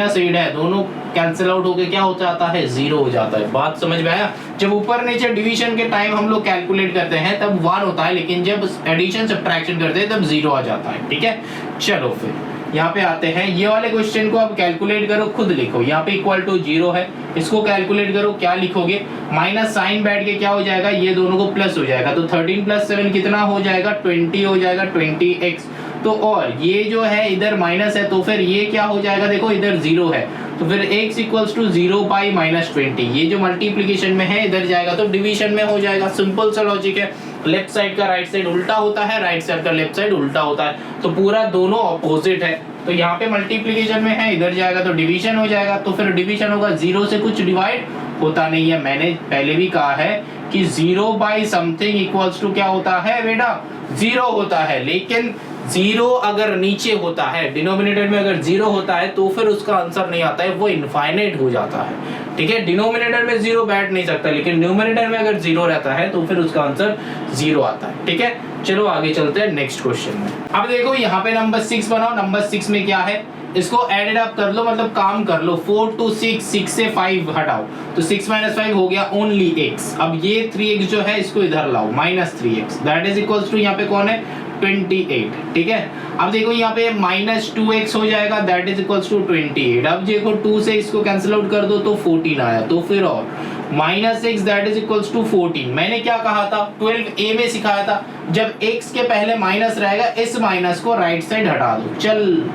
- 8 है, दोनों कैंसिल आउट होके क्या हो जाता है 0 हो जाता है। बात समझ में आया। जब ऊपर नीचे डिवीजन के टाइम हम लोग कैलकुलेट करते हैं तब 1 होता है, लेकिन जब एडिशन सब्ट्रैक्शन करते हैं तब 0 आ जाता है, ठीक है। चलो फिर यहाँ पे आते हैं, ये वाले क्वेश्चन को आप कैलकुलेट करो, खुद लिखो। यहाँ पे =0 है, इसको कैलकुलेट करो, क्या लिखोगे, माइनस साइन बैठ के क्या हो जाएगा, ये दोनों को प्लस हो जाएगा, तो 13 + 7 कितना हो जाएगा 20 हो जाएगा, 20x। तो और ये जो है इधर माइनस है तो फिर ये क्या हो जाएगा, देखो इधर 0 है तो फिर x = 0/-20। ये जो मल्टीप्लिकेशन में है इधर जाएगा तो डिवीजन में हो जाएगा। सिंपल सा लॉजिक है। लेफ्ट साइड का राइट साइड उल्टा होता है, राइट साइड का लेफ्ट साइड उल्टा होता है, तो पूरा दोनों ऑपोजिट है। तो यहाँ पे मल्टीप्लिकेशन में है, इधर जाएगा तो डिवीजन हो जाएगा, तो फिर डिवीजन होगा 0 से कुछ डिवाइड होता नहीं है। मैंने पहले भी कहा है कि 0/something = क्या होता है बेटा 0 होता है, लेकिन 0 अगर नीचे होता है, डिनोमिनेटर में अगर 0 होता है तो फिर उसका आंसर नहीं आता है, वो इनफाइनाइट हो जाता है, ठीक है। डिनोमिनेटर में 0 बैठ नहीं सकता, लेकिन न्यूमरेटर में अगर 0 रहता है तो फिर उसका आंसर 0 आता है, ठीक है। चलो आगे चलते हैं नेक्स्ट क्वेश्चन में। अब देखो यहाँ पे नंबर 6 बनाओ। नंबर 6 में क्या है, इसको एडेड अप कर लो, मतलब काम कर लो। 4 to 6, 6 से 5 हटाओ तो 6 - 5 हो गया ओनली x। अब ये 3x जो है इसको इधर लाओ, -3x that is equals to, यहाँ पे कौन है 28, ठीक है। अब देखो यहाँ पे -2x हो जाएगा दैट इज इक्वल्स टू 28। अब देखो 2 से इसको कैंसिल आउट कर दो तो 14 आया, तो फिर और -x that is equals to 14। मैंने क्या कहा था 12a में सिखाया था, जब x के पहले माइनस रहेगा इस माइनस को राइट साइड हटा दो, चल,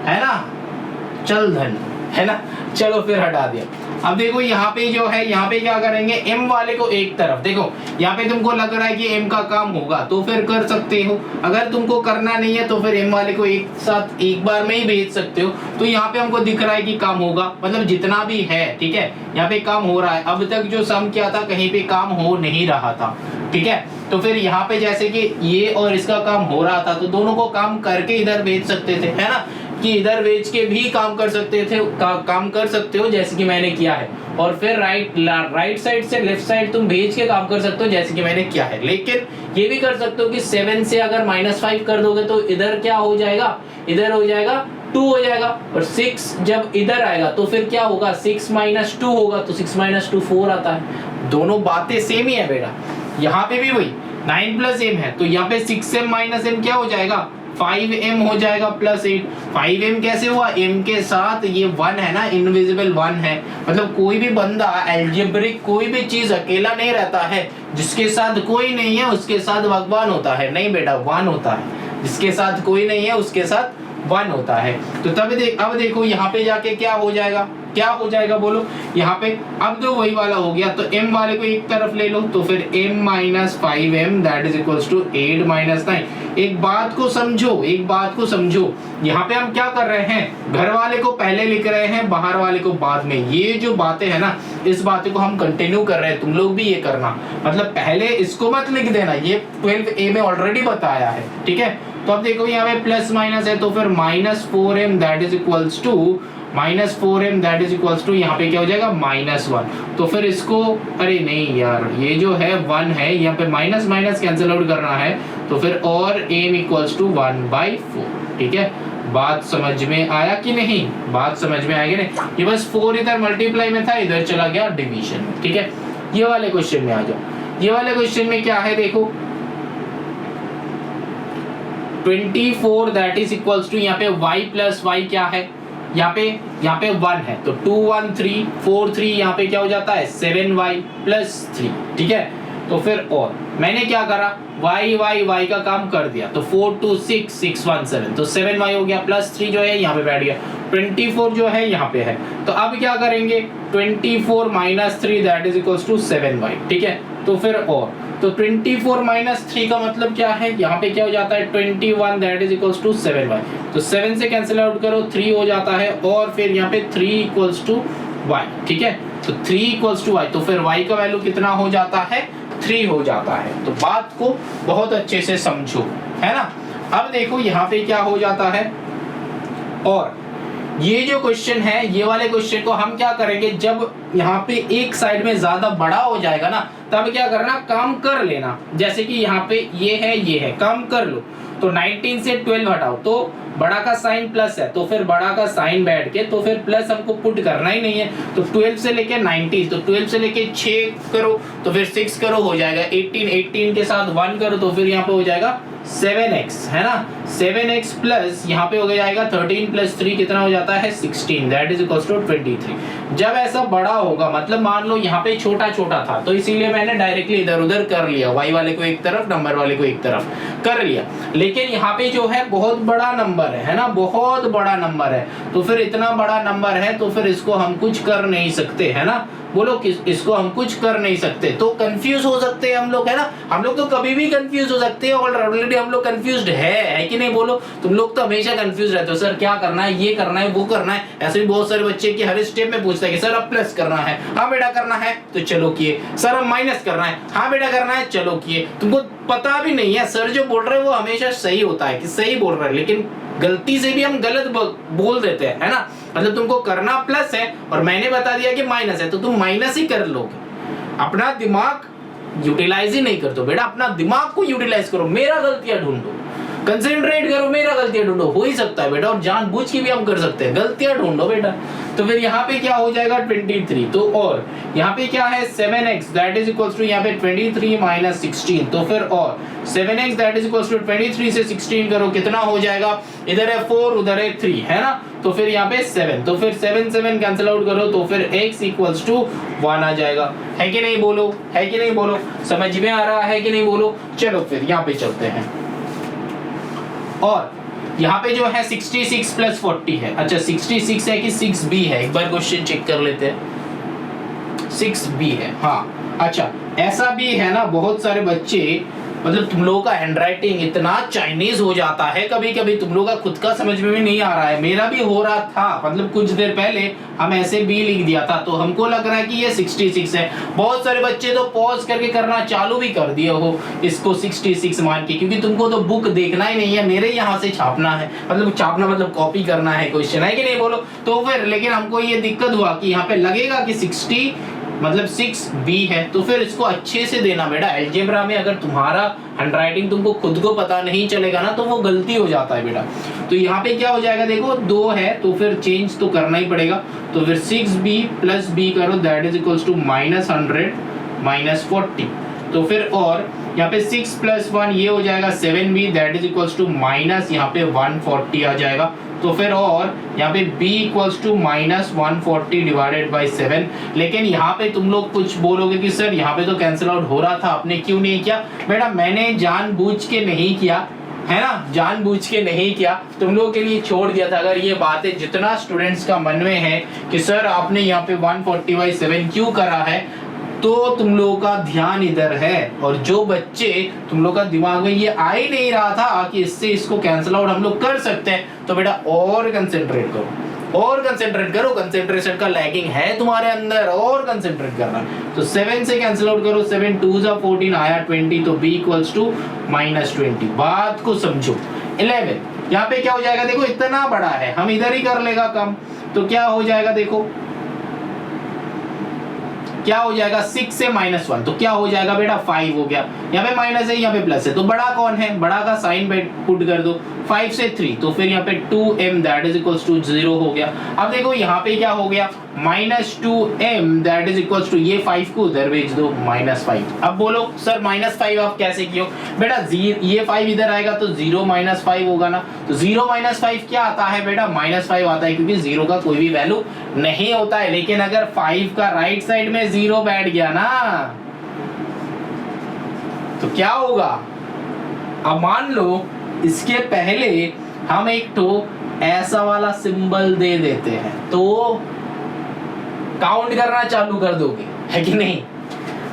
है ना, चल धन, है ना। चलो फिर हटा दिया। अब देखो यहाँ पे जो है, यहाँ पे क्या करेंगे, m वाले को एक तरफ, देखो यहाँ पे तुमको लग रहा है कि m का काम होगा तो फिर कर सकते हो, अगर तुमको करना नहीं है तो फिर m वाले को एक साथ एक बार में ही भेज सकते हो। तो यहाँ पे हमको दिख रहा है कि काम होगा, मतलब जितना भी है, ठीक है, यहाँ पे काम हो रहा है। अब तक जो सम किया था कहीं पे काम हो नहीं रहा था, ठीक है। तो फिर यहाँ पे जैसे कि ये और इसका काम हो रहा था तो दोनों को काम करके इधर भेज सकते थे, है ना, कि इधर भेज के भी काम कर सकते थे, काम कर सकते हो जैसे कि मैंने किया है, और फिर राइट साइड से लेफ्ट साइड तुम भेज के काम कर सकते हो जैसे कि मैंने किया है। लेकिन ये भी कर सकते हो कि 7 से अगर -5 कर दोगे तो इधर क्या हो जाएगा, इधर हो जाएगा 2 हो जाएगा, और 6 जब इधर आएगा तो फिर क्या होगा, 6 - 2 होगा, तो 6 - 2 4 आता है। दोनों बातें सेम ही है बेटा, यहाँ पे भी वही 9 + m है, तो यहाँ पे 6m - m क्या हो जाएगा, 5m हो जाएगा +8। 5m कैसे हुआ, m के साथ ये 1 है ना, इनविजिबल 1 है, मतलब कोई भी बंदा एल्जेब्रिक कोई भी चीज अकेला नहीं रहता है, जिसके साथ कोई नहीं है उसके साथ भगवान होता है, नहीं बेटा 1 होता है, जिसके साथ कोई नहीं है उसके साथ 1 होता है। तो तब अब देखो यहाँ पे जाके क्या हो जाएगा, क्या हो जाएगा बोलो, यहाँ पे अब जो वही वाला हो गया, तो m वाले को एक तरफ ले लो, तो फिर m - 5m that is equals to 8 - 9। एक बात को समझो, एक बात को समझो, यहाँ पे हम क्या कर रहे हैं, घर वाले को पहले लिख रहे हैं, बाहर वाले को बाद में। ये जो बातें है ना, इस बातें को हम कंटिन्यू कर रहे हैं, तुम लोग भी ये करना, मतलब पहले इसको मत लिख देना, ये 12a में ऑलरेडी बताया है, ठीक है। तो अब देखो यहाँ पे प्लस माइनस है, तो फिर -4m that is equals to -4m that is equals to यहाँ पे क्या हो जाएगा -1। तो फिर इसको, अरे नहीं यार, ये जो है 1 है, यहाँ पे माइनस माइनस कैंसिल आउट करना है, तो फिर और m इक्वल्स टू 1/4, ठीक है। बात समझ में आया कि नहीं, बात समझ में आएगी नहीं, ये बस 4 इधर मल्टीप्लाई में था, इधर चला गया डिवीजन में, ठीक है। ये वाले क्वेश्चन में आ जाओ, ये वाले क्वेश्चन में क्या है देखो, 24 दैट इज इक्वल्स टू यहाँ पे y + y क्या है, यहाँ पे 1 है, तो 2 1 3 4 3 यहाँ पे क्या हो जाता है 7y + 3, ठीक है। तो फिर और मैंने क्या करा, y का काम कर दिया, तो 4 2 6 6 1 7, तो 7y हो गया, +3 जो है यहाँ पे बैठ गया, 24 जो है यहाँ पे है। तो अब क्या करेंगे, 24 - 3 that is equals to 7y, ठीक है। तो फिर और, तो 24 - 3 का मतलब क्या है, यहाँ पे क्या हो जाता है 21 that is equals to 7y, तो 7 से कैंसिल आउट करो, 3 हो जाता है, और फिर यहाँ पे 3 इक्वल्स टू y, ठीक है। तो 3 इक्वल्स टू y, तो फिर y का वैल्यू कितना हो जाता है, 3 हो जाता है। तो बात को बहुत अच्छे से समझो, है ना। अब देखो यहाँ पे क्या हो जाता है, और ये जो क्वेश्चन है, ये वाले क्वेश्चन को हम क्या करेंगे, जब यहाँ पे एक साइड में ज्यादा बड़ा हो जाएगा ना, तब क्या करना, काम कर लेना। जैसे कि यहाँ पे ये है, काम कर लो, तो 19 से 12 हटाओ, तो बड़ा का साइन प्लस है, तो फिर बड़ा का साइन बैठ के, तो फिर प्लस हमको पुट करना ही नहीं है, तो 12 से लेके 19, तो 12 से लेके 6 करो, तो फिर 6 करो, हो जाएगा 18, 18 के साथ 1 करो, तो फिर यहाँ पे हो जाएगा 7x, है ना, 7x प्लस यहाँ पे हो जाएगा 13 + 3 कितना हो जाता है 16 दैट इज इक्वल्स टू 23। जब ऐसा बड़ा होगा, मतलब मान लो यहाँ पे छोटा छोटा था, तो इसीलिए मैंने डायरेक्टली इधर उधर कर लिया, y वाले को एक तरफ, नंबर वाले को एक तरफ कर लिया। लेकिन यहाँ पे जो है बहुत बड़ा नंबर है ना, बहुत बड़ा नंबर है, तो फिर इतना बड़ा नंबर है, तो फिर इसको हम कुछ कर नहीं सकते, है ना, बोलो कि इसको हम कुछ कर नहीं सकते, तो कंफ्यूज हो सकते हैं हम लोग, है ना, हम लोग तो कभी भी कंफ्यूज हो सकते हैं, ऑलरेडी हम लोग कंफ्यूज्ड है कि नहीं, बोलो। तुम लोग तो हमेशा कंफ्यूज रहते हो, सर क्या करना है, ये करना है, वो करना है। ऐसे भी बहुत सारे बच्चे की हर स्टेप में पूछते हैं कि सर अब प्लस करना है, हाँ बेटा करना है, तो चलो किए। सर अब माइनस करना है, हाँ बेटा करना है, चलो किए। तुमको पता भी नहीं है, सर जो बोल रहे हैं वो हमेशा सही होता है कि सही बोल रहे हैं, लेकिन गलती से भी हम गलत बोल देते हैं, है ना। मतलब तुमको करना प्लस है और मैंने बता दिया कि माइनस है, तो तुम माइनस ही कर लोगे। अपना दिमाग यूटिलाइज ही नहीं करते बेटा, अपना दिमाग को यूटिलाइज करो, मेरा गलतियां ढूंढो, कंसेंट्रेट करो, मेरा गलतियां ढूंढो। हो ही सकता है बेटा, और जानबूझ के भी हम कर सकते हैं, गलतियां ढूंढो बेटा। तो फिर यहाँ पे क्या हो जाएगा 23, तो और यहाँ पे क्या है 7x that is equals to यहाँ पे 23 - 16, तो फिर और 7x that is equals to 23 से 16 करो, कितना हो जाएगा, इधर है 4 उधर है 3, है ना, तो फिर यहाँ पे 7, तो फिर 7 7 कैंसिल आउट करो, तो फिर x इक्वल्स टू 1 आ जाएगा, है कि नहीं बोलो, है कि नहीं बोलो, समझ में आ रहा है कि नहीं बोलो। चलो फिर यहाँ पे चलते हैं, और यहाँ पे जो है 66 + 40 है। अच्छा 66 है कि 6b है, एक बार क्वेश्चन चेक कर लेते हैं, 6b है, हाँ। अच्छा ऐसा भी है ना, बहुत सारे बच्चे मतलब तुम लोगों का हैंडराइटिंग इतना चाइनीज हो जाता है कभी कभी, तुम लोगों का खुद का समझ में भी नहीं आ रहा है। मेरा भी हो रहा था, मतलब कुछ देर पहले हम ऐसे बी लिख दिया था तो हमको लग रहा है कि ये 66 है। बहुत सारे बच्चे तो पॉज करके करना चालू भी कर दिए हो इसको 66 मान के, क्योंकि तुमको तो बुक देखना ही नहीं है, मेरे यहाँ से छापना है, मतलब छापना मतलब कॉपी करना है क्वेश्चन, है कि नहीं बोलो। तो फिर लेकिन हमको ये दिक्कत हुआ कि यहाँ पे लगेगा कि 60 मतलब 6b है, तो फिर इसको अच्छे से देना बेटा। अलजेब्रा में अगर तुम्हारा हैंडराइटिंग तुमको खुद को पता नहीं चलेगा ना तो वो गलती हो जाता है बेटा। तो यहाँ पे क्या हो जाएगा देखो 2 है तो फिर चेंज तो करना ही पड़ेगा। तो फिर 6b प्लस b करो दैट इज इक्वल्स टू -100 -40। तो फिर और यहाँ पे 6 + 1 ये हो जाएगा 7b that is equals to minus यहाँ पे 140 आ जाएगा। तो फिर और यहाँ पे b equals to -140 divided by 7। लेकिन यहाँ पे तुम लोग कुछ बोलोगे कि सर यहाँ पे तो कैंसिल आउट हो रहा था, आपने क्यों नहीं किया? बेटा मैंने जानबूझ के नहीं किया है ना, जानबूझ के नहीं किया, तुम लोगों के लिए छोड़ दिया था। अगर ये बातें जितना स्टूडेंट्स का मन में है कि सर आपने यहाँ पे 140/7 क्यों करा है, तो तुम लोगों का ध्यान इधर है। और जो बच्चे तुम लोग का दिमाग में ये आ ही नहीं रहा था कि इससे इसको कैंसिल आउट हम लोग कर सकते हैं, तो बेटा और कंसेंट्रेट करो, और कंसेंट्रेट करो। कंसेंट्रेशन का लैगिंग है तुम्हारे अंदर, और कंसेंट्रेट करना। तो 7 से कैंसिल आउट करो, 7 2 जा 14 आया 20, तो b इक्वल्स टू -20। बात को समझो। 11 यहाँ पे क्या हो जाएगा देखो, इतना बड़ा है हम इधर ही कर लेगा कम, तो क्या हो जाएगा देखो, क्या हो जाएगा 6 से -1, तो क्या हो जाएगा बेटा 5 हो गया। यहाँ पे माइनस है यहाँ पे प्लस है, तो बड़ा कौन है, बड़ा का साइन पुट कर दो। 5 से 3 तो फिर यहाँ पे 2m that is equals to 0 हो गया। अब देखो यहाँ पे क्या हो गया -2m that is equals to, ये 5 को उधर भेज दो -5। अब बोलो सर -5 आप कैसे किए हो? बेटा ये 5 इधर आएगा तो 0 -5 होगा ना, तो 0 -5 क्या आता है बेटा, -5 आता है, क्योंकि 0 का कोई भी वैल्यू नहीं होता है। लेकिन अगर 5 का राइट साइड में 0 बैठ गया ना तो क्या होगा, अब मान लो इसके पहले हम एक तो ऐसा वाला सिंबल दे देते हैं तो काउंट करना चालू कर दोगे, है कि नहीं?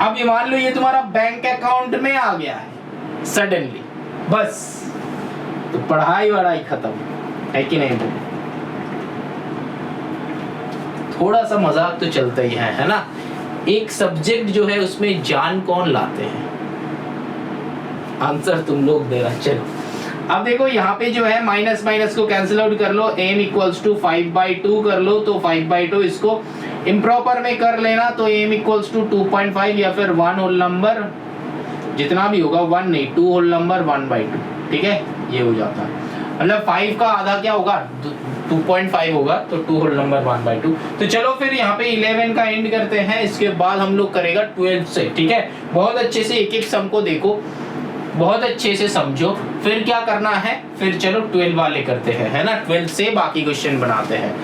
अब ये मान लो ये तुम्हारा बैंक अकाउंट में आ गया है सडनली, बस तो पढ़ाई वढ़ाई खत्म, है कि नहीं? थोड़ा सा मजाक तो चलता ही है ना। एक सब्जेक्ट जो है उसमें जान कौन लाते हैं, आंसर तुम लोग देना। चलो अब देखो यहाँ पे जो है माइनस माइनस को कैंसिल आउट कर लो, m इक्वल्स टू 5/2 कर लो, तो 5/2 इसको इम्प्रॉपर में कर लेना, तो m इक्वल्स टू 2.5 या फिर 1 होल नंबर जितना भी होगा, 1 नहीं 2 होल नंबर 1/2, ठीक है, ये हो जाता है। मतलब 5 का आधा क्या होगा 2.5 होगा, तो 2 होल नंबर 1/2। तो चलो फिर यहाँ पे 11 का एंड करते हैं, इसके बाद हम लोग करेगा 12 से, ठीक है। बहुत अच्छे से एक एक सम को देखो, बहुत अच्छे से समझो, फिर क्या करना है, फिर चलो 12 वाले करते हैं, है ना। 12 से बाकी क्वेश्चन बनाते हैं।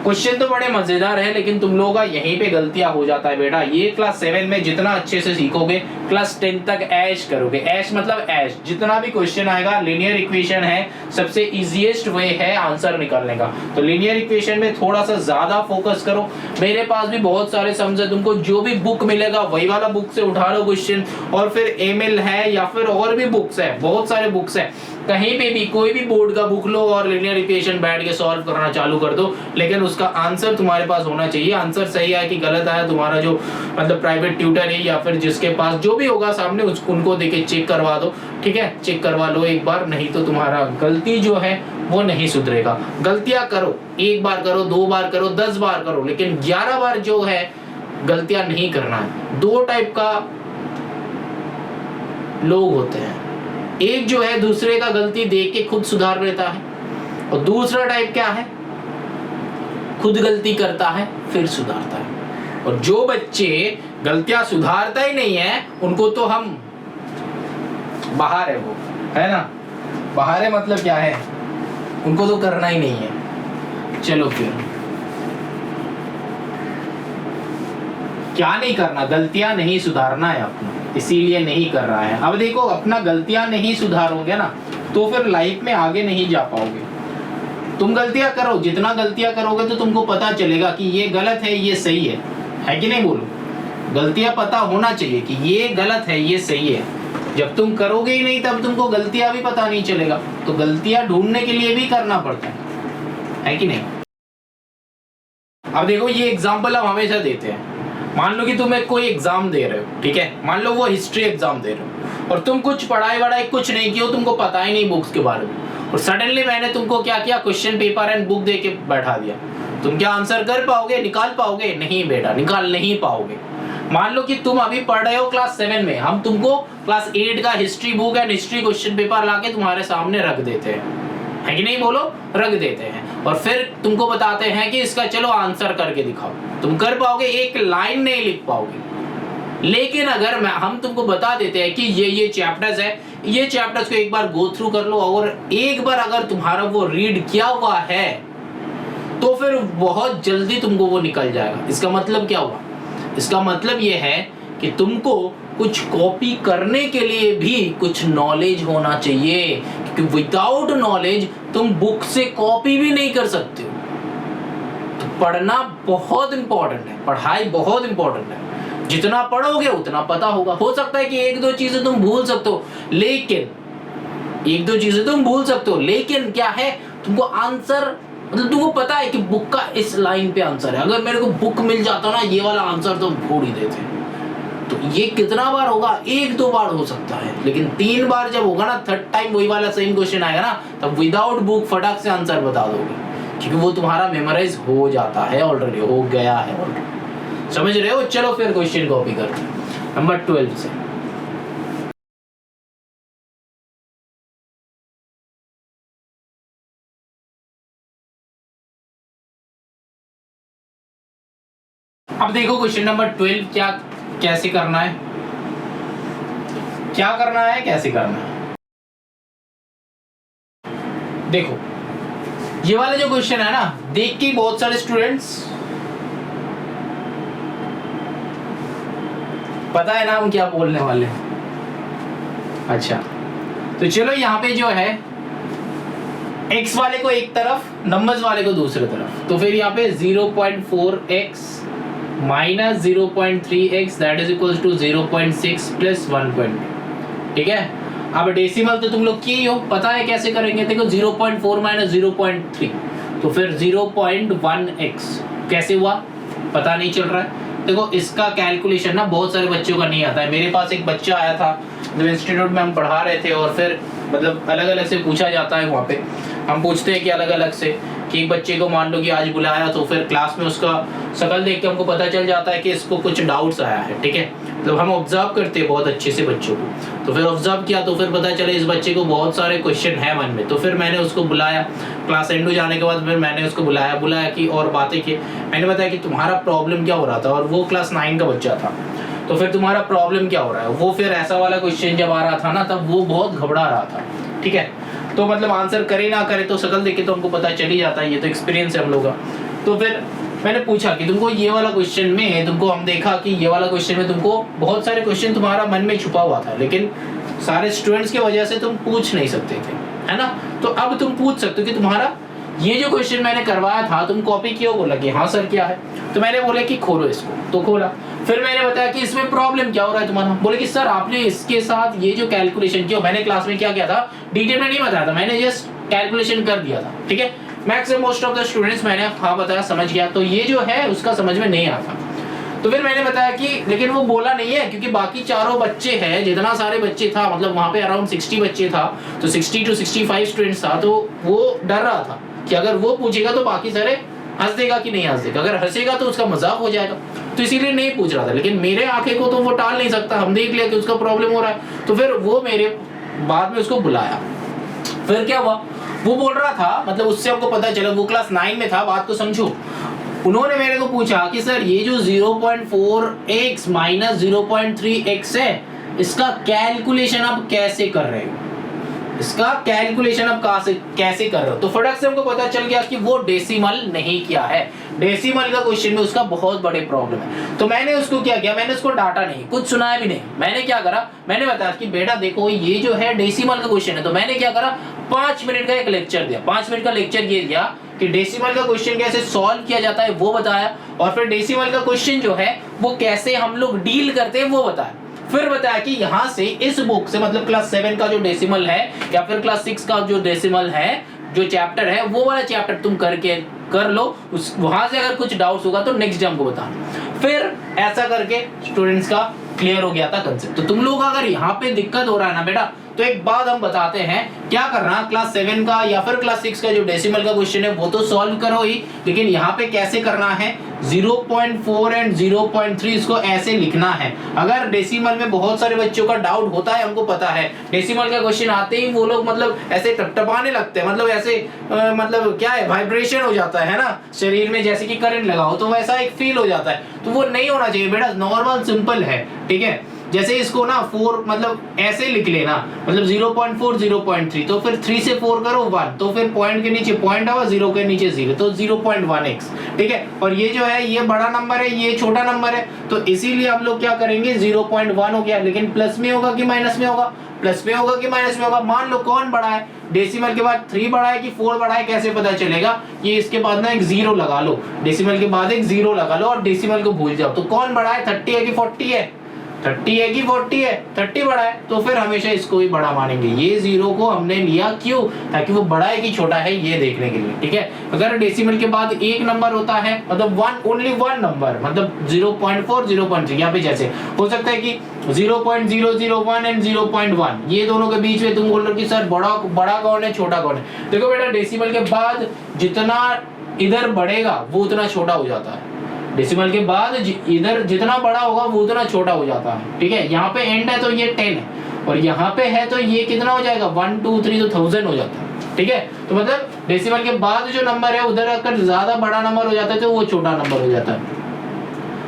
क्वेश्चन तो बड़े मजेदार है, लेकिन तुम लोगों का यहीं पे गलतियां हो जाता है बेटा। ये क्लास 7 में जितना अच्छे से सीखोगे, क्लास 10 तक ऐश करोगे। ऐश मतलब ऐश, जितना भी क्वेश्चन आएगा, लीनियर इक्वेशन है, सबसे इजीएस्ट वे है आंसर निकालने का। तो लीनियर इक्वेशन में थोड़ा सा ज्यादा फोकस करो। मेरे पास भी बहुत सारे सम्स है, तुमको जो भी बुक मिलेगा वही वाला बुक से उठा लो क्वेश्चन, और फिर एमएल है या फिर और भी बुक्स है, बहुत सारे बुक्स है, कहीं पे भी कोई भी बोर्ड का बुक लो और लीनियर इक्वेशन बैठ के सॉल्व करना चालू कर दो, लेकिन उसका आंसर तुम्हारे पास होना चाहिए। आंसर सही है कि गलत आया, तुम्हारा जो मतलब प्राइवेट ट्यूटर है या फिर जिसके पास जो भी होगा सामने, उनको देके चेक करवा दो, ठीक है, चेक करवा लो एक बार, नहीं तो तुम्हारा गलती जो है वो नहीं सुधरेगा। गलतियां करो, एक बार करो, 2 बार करो, 10 बार करो, लेकिन 11 बार जो है गलतियां नहीं करना है। 2 टाइप का लोग होते हैं, एक जो है दूसरे का गलती देख के खुद सुधार लेता है, और दूसरा टाइप क्या है, खुद गलती करता है फिर सुधारता है। और जो बच्चे गलतियां सुधारता ही नहीं है, उनको तो हम बाहर है, वो है ना, बाहर है मतलब क्या है, उनको तो करना ही नहीं है। चलो फिर क्या नहीं करना, गलतियां नहीं सुधारना है अपना, इसीलिए नहीं कर रहा है। अब देखो, अपना गलतियां नहीं सुधारोगे ना तो फिर लाइफ में आगे नहीं जा पाओगे। तुम गलतियां करो, जितना गलतियां करोगे तो तुमको पता चलेगा कि ये गलत है ये सही है कि नहीं? बोलो, गलतियां पता होना चाहिए कि ये गलत है ये सही है। जब तुम करोगे ही नहीं तब तुमको गलतियां भी पता नहीं चलेगा। तो गलतियां ढूंढने के लिए भी करना पड़ता है कि नहीं। अब देखो ये एग्जाम्पल हम हमेशा देते हैं। मान लो कि तुम एक कोई एग्जाम दे रहे हो, ठीक है, मान लो वो हिस्ट्री एग्जाम दे रहे हो और तुम कुछ पढ़ाई वढ़ाई कुछ नहीं किया, तुमको पता ही नहीं बुक्स के बारे में, और सडनली मैंने तुमको क्या किया, क्वेश्चन पेपर एंड बुक दे के बैठा दिया। तुम क्या आंसर कर पाओगे, निकाल पाओगे? नहीं बेटा, निकाल नहीं पाओगे। मान लो कि तुम अभी पढ़ रहे हो क्लास 7 में, हम तुमको क्लास 8 का history book and history question paper लाके तुम्हारे सामने रख देते हैं, है कि नहीं, बोलो, रख देते हैं, और फिर तुमको बताते हैं कि इसका चलो आंसर करके दिखाओ। तुम कर पाओगे? एक लाइन नहीं लिख पाओगे। लेकिन अगर हम तुमको बता देते हैं कि ये चैप्टर्स है, ये चैप्टर्स को एक बार गो थ्रू कर लो, और एक बार अगर तुम्हारा वो रीड किया हुआ है तो फिर बहुत जल्दी तुमको वो निकल जाएगा। इसका मतलब क्या हुआ? इसका मतलब ये है कि तुमको कुछ कॉपी करने के लिए भी कुछ नॉलेज होना चाहिए, क्योंकि विदाउट नॉलेज तुम बुक से कॉपी भी नहीं कर सकते हो। तो पढ़ना बहुत इंपॉर्टेंट है, पढ़ाई बहुत इंपॉर्टेंट है। जितना पढ़ोगे उतना पता होगा। हो सकता है कि एक दो चीजें तुम भूल सकते हो, लेकिन क्या है, तुमको आंसर, मतलब तुमको पता है कि बुक का इस लाइन पे आंसर है। अगर मेरे को बुक मिल जाता ना ये वाला आंसर, तो फोड़ ही देते। तो ये कितना बार होगा? 1-2 बार हो सकता है, लेकिन 3 बार जब होगा ना, 3rd टाइम वही वाला सेम क्वेश्चन आएगा ना, तब विदाउट बुक फटाक से आंसर बता दोगे, क्योंकि वो तुम्हारा मेमोराइज हो जाता है ऑलरेडी, हो गया है ऑलरेडी। समझ रहे हो? चलो फिर क्वेश्चन कॉपी करते हैं नंबर 12 से। अब देखो क्वेश्चन नंबर 12 कैसे करना है, कैसे करना है। देखो ये वाला जो क्वेश्चन है ना, देख के बहुत सारे स्टूडेंट्स पता है ना हम क्या बोलने वाले हैं। अच्छा, तो चलो यहाँ पे जो है x वाले को एक तरफ, नंबर्स वाले को दूसरी तरफ, तो फिर यहाँ पे 0.4x minus 0.3x that is equal to 0.6 plus 1. ठीक है, अब डेसिमल तो तुम लोग किए हो, पता है कैसे करेंगे। देखो 0.4 माइनस 0.3 तो फिर 0.1x कैसे हुआ पता नहीं चल रहा है। देखो इसका कैलकुलेशन ना बहुत सारे बच्चों का नहीं आता है। मेरे पास एक बच्चा आया था जब इंस्टीट्यूट में हम पढ़ा रहे थे, और फिर मतलब अलग अलग से पूछा जाता है वहाँ पे, हम पूछते हैं कि अलग अलग से, कि एक बच्चे को मान लो कि आज बुलाया, तो फिर क्लास में उसका शक्ल देख के हमको पता चल जाता है कि इसको कुछ डाउट्स आया है। ठीक है, तो हम ऑब्जर्व करते हैं बहुत अच्छे से बच्चों को, तो फिर ऑब्जर्व किया तो फिर पता चले इस बच्चे को बहुत सारे क्वेश्चन है मन में। तो फिर मैंने उसको बुलाया, क्लास एंड हो जाने के बाद फिर मैंने उसको बुलाया कि और बातें की। मैंने बताया कि तुम्हारा प्रॉब्लम क्या हो रहा था, और वो क्लास 9 का बच्चा था, तो फिर तुम्हारा प्रॉब्लम क्या हो रहा है। वो फिर ऐसा वाला क्वेश्चन जब आ रहा था ना, तब वो बहुत घबरा रहा था। ठीक है, तो मतलब आंसर करे ना करे तो शक्ल देख के तो हमको पता चल ही जाता है, ये तो एक्सपीरियंस है हम लोग का। तो फिर मैंने पूछा कि तुमको ये वाला क्वेश्चन में, तुमको हम देखा कि ये वाला क्वेश्चन में तुमको बहुत सारे क्वेश्चन तुम्हारा मन में छुपा हुआ था, लेकिन सारे स्टूडेंट्स की वजह से तुम पूछ नहीं सकते थे, है ना। तो अब तुम पूछ सकते हो कि तुम्हारा ये जो क्वेश्चन मैंने करवाया था तुम कॉपी किया? बोला कि हाँ सर किया है। तो मैंने बोला कि खोलो इसको, तो खोला। फिर मैंने बताया कि इसमें प्रॉब्लम क्या हो रहा है तुम्हारा। बोले कि सर आपने इसके साथ ये जो कैलकुलेशन किया, मैंने क्लास में क्या किया था डिटेल में नहीं बताया था, मैंने जस्ट कैलकुलेशन कर दिया था। ठीक है, maximum most of the students मैंने हाँ बताया, समझ गया, तो ये जो है उसका समझ में नहीं आता। तो फिर मैंने बताया कि लेकिन वो बोला नहीं है, क्योंकि बाकी चारों बच्चे हैं, जितना सारे बच्चे था, मतलब वहाँ पे अराउंड 60 बच्चे था, तो 60 to 65 स्टूडेंट्स था, तो वो डर रहा था कि अगर वो पूछेगा तो बाकी सारे हंस देगा कि नहीं हंस देगा, अगर हंसेगा तो उसका मजाक हो जाएगा, तो इसीलिए नहीं पूछ रहा था। लेकिन मेरे आंखें को तो वो टाल नहीं सकता, हम देख लिया कि उसका प्रॉब्लम हो रहा है, तो फिर वो मेरे बाद में उसको बुलाया। फिर क्या हुआ, वो बोल रहा था, मतलब उससे हमको पता चला वो क्लास 9 में था, बात को समझो। उन्होंने मेरे को पूछा कि सर ये जो 0.4x माइनस 0.3x है, इसका कैलकुलेशन आप कैसे कर रहे हो, इसका कैलकुलेशन आप कैसे कर रहे हो। तो फटाक से हमको पता चल गया कि वो डेसिमल नहीं किया है, डेसिमल का क्वेश्चन में उसका बहुत बड़े प्रॉब्लम है। तो मैंने उसको क्या किया, मैंने उसको डांटा नहीं, कुछ सुनाया भी नहीं। मैंने क्या करा, मैंने बताया कि बेटा देखो ये जो है डेसिमल का क्वेश्चन है। तो मैंने क्या करा, 5 मिनट का एक लेक्चर दिया, 5 मिनट का लेक्चर ये दिया कि डेसिमल का क्वेश्चन कैसे सॉल्व किया जाता है वो बताया, और फिर डेसिमल का क्वेश्चन जो है वो कैसे हम लोग डील करते हैं वो बताया। फिर बताया कि यहाँ से इस बुक से मतलब क्लास 7 का जो डेसिमल है या फिर क्लास 6 का जो डेसिमल है, जो चैप्टर है, वो वाला चैप्टर तुम कर लो, उस वहां से अगर कुछ डाउट्स होगा तो नेक्स्ट डे हमको बताना। फिर ऐसा करके स्टूडेंट्स का क्लियर हो गया था कंसेप्ट। तो तुम लोग अगर यहाँ पे दिक्कत हो रहा है ना बेटा, तो एक बात हम बताते हैं क्या करना, क्लास 7 का या फिर क्लास 6 का जो डेसिमल का क्वेश्चन है वो तो सॉल्व करो ही, लेकिन यहाँ पे कैसे करना है, 0.4 एंड 0.3 इसको ऐसे लिखना है। अगर डेसिमल में बहुत सारे बच्चों का डाउट होता है, हमको पता है डेसिमल का क्वेश्चन आते ही वो लोग मतलब ऐसे टपटपाने लगते हैं, मतलब ऐसे मतलब क्या है, वाइब्रेशन हो जाता है ना शरीर में, जैसे कि करंट लगाओ तो वैसा एक फील हो जाता है। तो वो नहीं होना चाहिए बेटा, नॉर्मल सिंपल है, ठीक है। जैसे इसको ना 4 मतलब ऐसे लिख लेना, मतलब 0.4 0.3, तो फिर 3 से 4 करो 1, तो फिर पॉइंट के नीचे पॉइंट आवा, 0 के नीचे 0, तो 0.1x, ठीक है। और ये जो है ये बड़ा नंबर है, ये छोटा नंबर है, तो इसीलिए हम लोग क्या करेंगे 0.1 हो गया, लेकिन प्लस में होगा कि माइनस में होगा, प्लस में होगा कि माइनस में होगा। मान लो कौन बड़ा है, डेसिमल के बाद 3 बड़ा है कि 4 बड़ा है, कैसे पता चलेगा, ये इसके बाद ना एक 0 लगा लो, डेसिमल के बाद एक 0 लगा लो और डेसिमल को भूल जाओ। तो कौन बड़ा है, 30 है कि 40 है, 30 है कि 40 है, 30 बड़ा है, तो फिर हमेशा इसको ही बड़ा मानेंगे। ये 0 को हमने लिया क्यों, ताकि वो बड़ा है कि छोटा है ये देखने के लिए, ठीक है। अगर डेसिमल के बाद एक नंबर होता है, मतलब ओनली वन नंबर, मतलब 0.4 0.3, यहाँ पे जैसे हो सकता है कि 0.001 एंड 0.1, ये दोनों के बीच में तुम बोल रहे हो कि सर बड़ा कौन है छोटा कौन है। देखो बेटा, डेसिमल के बाद जितना इधर बढ़ेगा वो उतना छोटा हो जाता है, डेसिमल के बाद इधर जितना बड़ा होगा वो उतना छोटा हो जाता है, ठीक है। यहाँ पे एंड है तो ये 10 है, और यहाँ पे है तो ये कितना हो जाएगा 1 2 3, तो 1000 हो जाता है, ठीक है। तो मतलब डेसिमल के बाद जो नंबर है उधर अगर ज्यादा बड़ा नंबर हो जाता है तो वो छोटा नंबर हो जाता है।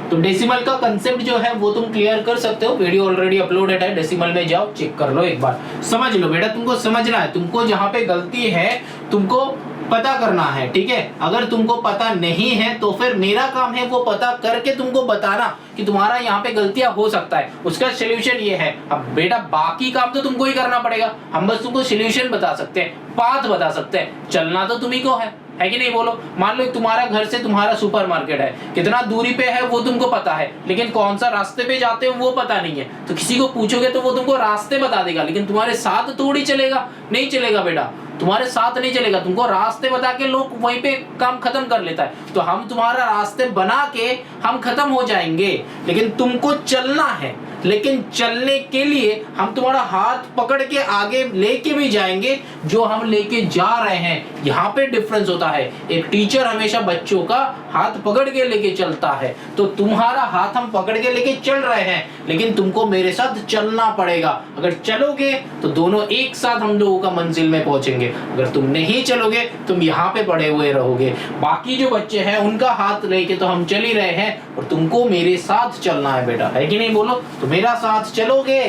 तो डेसिमल का कंसेप्ट जो है वो तुम क्लियर कर सकते हो, वीडियो ऑलरेडी अपलोडेड है, डेसिमल में जाओ चेक कर लो एक बार, समझ लो बेटा। तुमको समझना है, तुमको जहाँ पे गलती है तुमको पता करना है, ठीक है। अगर तुमको पता नहीं है तो फिर मेरा काम है वो पता करके तुमको बताना कि तुम्हारा यहाँ पे गलतियां हो सकता है, उसका सोल्यूशन ये है। अब बेटा बाकी काम तो तुमको ही करना पड़ेगा, हम बस तुमको सोल्यूशन बता सकते हैं, पाथ बता सकते हैं, चलना तो तुम्ही को है कि नहीं बोलो। मान लो तुम्हारा घर से तुम्हारा सुपरमार्केट है, कितना दूरी पे है वो तुमको पता है, लेकिन कौन सा रास्ते पे जाते हो वो पता नहीं है। तो किसी को पूछोगे तो वो तुमको रास्ते बता देगा, लेकिन तुम्हारे साथ थोड़ी चलेगा, नहीं चलेगा बेटा, तुम्हारे साथ नहीं चलेगा। तुमको रास्ते बता के लोग वहीं पे काम खत्म कर लेता है, तो हम तुम्हारा रास्ते बना के हम खत्म हो जाएंगे, लेकिन तुमको चलना है। लेकिन चलने के लिए हम तुम्हारा हाथ पकड़ के आगे लेके भी जाएंगे, जो हम लेके जा रहे हैं, यहाँ पे डिफरेंस होता है। एक टीचर हमेशा बच्चों का हाथ पकड़ के लेके चलता है, तो तुम्हारा हाथ हम पकड़ के लेके चल रहे हैं, लेकिन तुमको मेरे साथ चलना पड़ेगा। अगर चलोगे तो दोनों एक साथ हम लोगों का मंजिल में पहुंचेंगे, अगर तुम नहीं चलोगे तुम यहाँ पे पड़े हुए रहोगे। बाकी जो बच्चे हैं उनका हाथ लेके तो हम चल ही रहे हैं, और तुमको मेरे साथ चलना है बेटा, है कि नहीं बोलो। तो मेरा साथ चलोगे,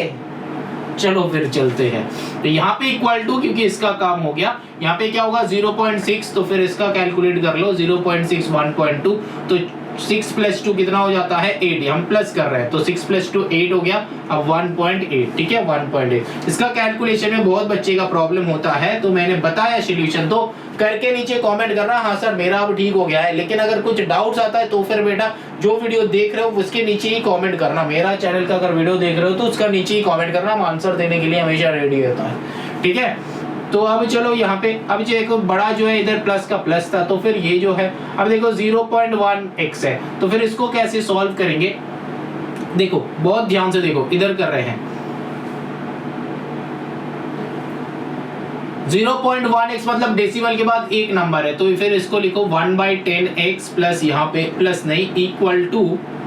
चलो फिर चलते हैं। तो यहाँ पे इक्वल टू, क्योंकि इसका काम हो गया, यहाँ पे क्या होगा 0.6, तो फिर इसका कैलकुलेट कर लो, 0.6 1.2, तो 6 + 2 कितना हो जाता है 8, हम प्लस कर रहे हैं, तो 6 + 2 8 हो गया, अब 1.8, ठीक है 1.8। इसका कैलकुलेशन में बहुत बच्चे का प्रॉब्लम होता है, तो मैंने बताया सोल्यूशन, तो करके नीचे कमेंट करना हाँ सर मेरा अब ठीक हो गया है। लेकिन अगर कुछ डाउट्स आता है तो फिर बेटा जो वीडियो देख रहे हो उसके नीचे ही कमेंट करना, मेरा चैनल का अगर वीडियो देख रहे हो तो उसका नीचे ही कमेंट करना, हम आंसर देने के लिए हमेशा रेडी होता है, ठीक है। तो अब चलो यहाँ पे, अब जो एक बड़ा जो है इधर प्लस का प्लस था, तो फिर ये जो है अब देखो 0.1x है, तो फिर इसको कैसे सॉल्व करेंगे, देखो बहुत ध्यान से देखो, इधर कर रहे हैं 0.1x मतलब डेसिमल के बाद एक नंबर है, तो फिर इसको लिखो 1/10x प्लस यहाँ पे प्लस नहीं इक्वल टू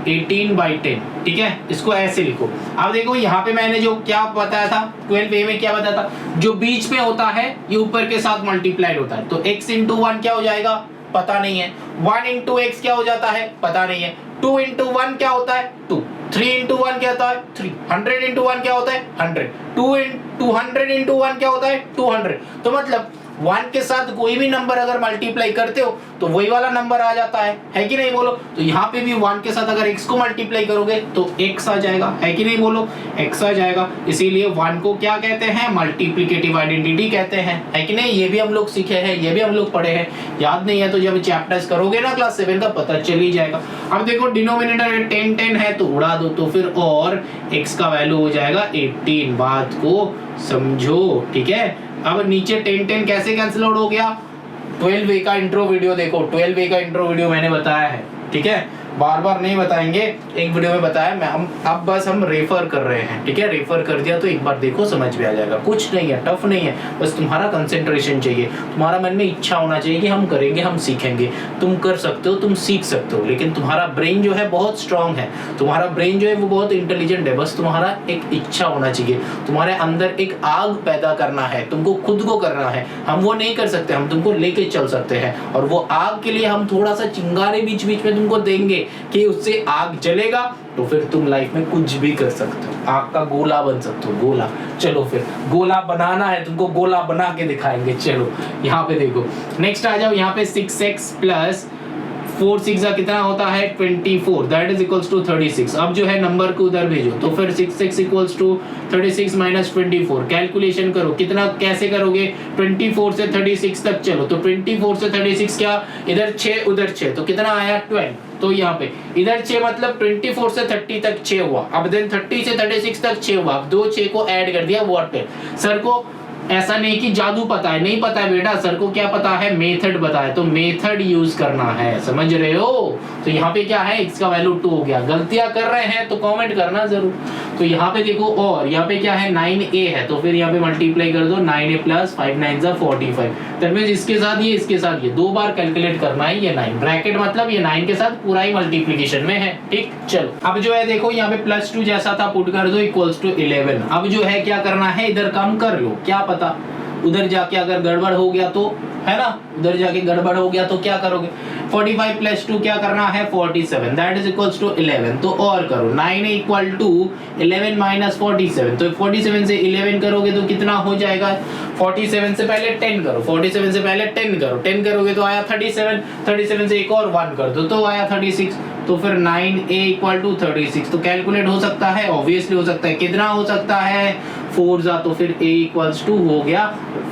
18/10, ठीक है। इसको ऐसे लिखो। अब देखो यहाँ पे मैंने जो क्या बताया था 12a में, क्या बताया था, जो बीच में होता है ये ऊपर के साथ मल्टीप्लाइड होता है, तो x × 1 क्या हो जाएगा पता नहीं है, 1 × x क्या हो जाता है पता नहीं है, 2 × 1 क्या होता है 2, 3 × 1 क्या होता है 3, 100 × 1 क्या होता है 100, 200 × 1 क्या होता है 200। तो मतलब 1 के साथ कोई भी नंबर अगर मल्टीप्लाई करते हो तो वही वाला नंबर आ जाता है कि नहीं बोलो। तो यहाँ पे भी 1 के साथ अगर x को मल्टीप्लाई करोगे तो x आ जाएगा, है कि नहीं बोलो, x आ जाएगा। इसीलिए 1 को क्या कहते हैं, मल्टीप्लिकेटिव आइडेंटिटी कहते हैं, है कि नहीं। ये भी हम लोग सीखे हैं, ये भी हम लोग पढ़े हैं। याद नहीं है तो जब चैप्टर्स करोगे ना क्लास 7 का पता चल ही जाएगा। अब देखो डिनोमिनेटर 10 है तो उड़ा दो, तो फिर और x का वैल्यू हो जाएगा 18। बात को समझो, ठीक है। अब नीचे 10 कैसे कैंसिल आउट हो गया, 12A का इंट्रो वीडियो देखो, 12A का इंट्रो वीडियो मैंने बताया है, ठीक है, बार बार नहीं बताएंगे, एक वीडियो में बताया मैं। हम अब बस हम रेफर कर रहे हैं, ठीक है, रेफर कर दिया तो एक बार देखो समझ में आ जाएगा। कुछ नहीं है, टफ नहीं है, बस तुम्हारा कंसेंट्रेशन चाहिए, तुम्हारा मन में इच्छा होना चाहिए कि हम करेंगे, हम सीखेंगे। तुम कर सकते हो, तुम सीख सकते हो, लेकिन तुम्हारा ब्रेन जो है बहुत स्ट्रांग है, तुम्हारा ब्रेन जो है वो बहुत इंटेलिजेंट है। बस तुम्हारा एक इच्छा होना चाहिए, तुम्हारे अंदर एक आग पैदा करना है, तुमको खुद को करना है। हम वो नहीं कर सकते, हम तुमको लेके चल सकते हैं, और वो आग के लिए हम थोड़ा सा चिंगारे बीच बीच में तुमको देंगे कि उससे आग जलेगा तो फिर तुम लाइफ में कुछ भी कर सकते हो, आग का गोला बन सकते हो, गोला। चलो फिर गोला बनाना है तुमको, गोला बना के दिखाएंगे। चलो यहाँ पे देखो, नेक्स्ट आ जाओ। यहाँ पे 6x प्लस 4 6 कितना होता है 24, दैट इज इक्वल्स टू 36। अब जो है नंबर को उधर भेजो, तो फिर 6x equals to 36 minus 24। Calculation करो, कितना कैसे करोगे, 24 से 36 तक चलो, तो 24 से 36 क्या, इधर 6 उधर 6, तो कितना आया 12। तो यहाँ पे इधर 6 मतलब 24 से 30 तक 6 हुआ, अब देन 30 से 36 तक 6 हुआ, अब 2 6 को ऐड कर दिया, व्हाट। सर को ऐसा नहीं कि जादू पता है, नहीं पता है बेटा, सर को क्या पता है, मेथड पता है, तो मेथड यूज करना है, समझ रहे हो। तो यहाँ पे क्या है, x का वैल्यू 2 हो गया। गलतियां कर रहे हैं तो कमेंट करना जरूर। तो यहाँ पे देखो, और यहाँ पे क्या है 9a है, तो फिर यहाँ पे मल्टीप्लाई कर दो, 9a प्लस 5 9 45। दैट मींस इसके साथ ये, इसके साथ ये, 2 बार कैलकुलेट करना है। ये 9 ब्रैकेट मतलब ये 9 के साथ पूरा ही मल्टीप्लिकेशन में है, ठीक। चलो अब जो है देखो, यहाँ पे +2 जैसा था पुट कर दो, इक्वल्स टू 11। अब जो है क्या करना है, इधर कम कर लो, क्या पता उधर जाके अगर गड़बड़ हो गया तो, है ना, उधर जाके गड़बड़ हो गया तो क्या करोगे। 45 प्लस 2 क्या करना है 47, दैट इज इक्वल्स टू 11। तो और करो, 9 इक्वल टू 11 माइनस 47, तो 47 से 11 करोगे तो कितना हो जाएगा, 47 से पहले 10 करो, 47 से पहले 10 करो, 10 करोगे तो आया 37, 37 से एक और 1 कर दो तो आया 36। तो फिर 9a इक्वल टू 36, तो कैलकुलेट हो सकता है, ऑब्वियसली हो सकता है। कितना हो सकता है, 4 जा, तो फिर a इक्वल्स टू हो गया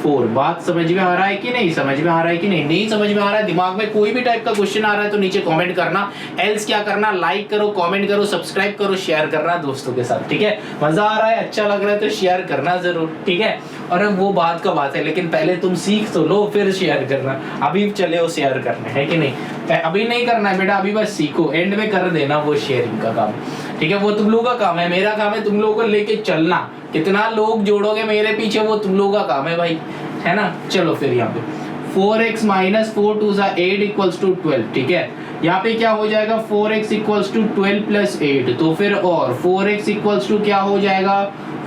4। बात समझ में आ रहा है कि नहीं, समझ में आ रहा है कि नहीं, नहीं समझ में आ रहा है, दिमाग में कोई भी टाइप का क्वेश्चन आ रहा है तो नीचे कमेंट करना, एल्स क्या करना, लाइक करो, कमेंट करो, सब्सक्राइब करो, शेयर करना दोस्तों के साथ, ठीक है। मजा आ रहा है, अच्छा लग रहा है तो शेयर करना जरूर, ठीक है। और अब वो बात का बात है, लेकिन पहले तुम सीख तो लो फिर शेयर करना। अभी चले हो शेयर करने, है कि नहीं, अभी नहीं करना है बेटा, अभी बस सीखो, एंड में कर देना वो शेयरिंग का काम, ठीक है। वो तुम लोगों का काम है, मेरा काम है तुम लोगों को लेके चलना। कितना लोग जोड़ोगे मेरे पीछे वो तुम लोगों का काम है भाई, है ना। चलो फिर यहाँ पे 4x माइनस 4 2 8 इक्वल्स टू 12, ठीक है। यहाँ पे क्या हो जाएगा, 4x इक्वल्स टू 12 प्लस 8, तो फिर और 4x इक्वल्स टू क्या हो जाएगा,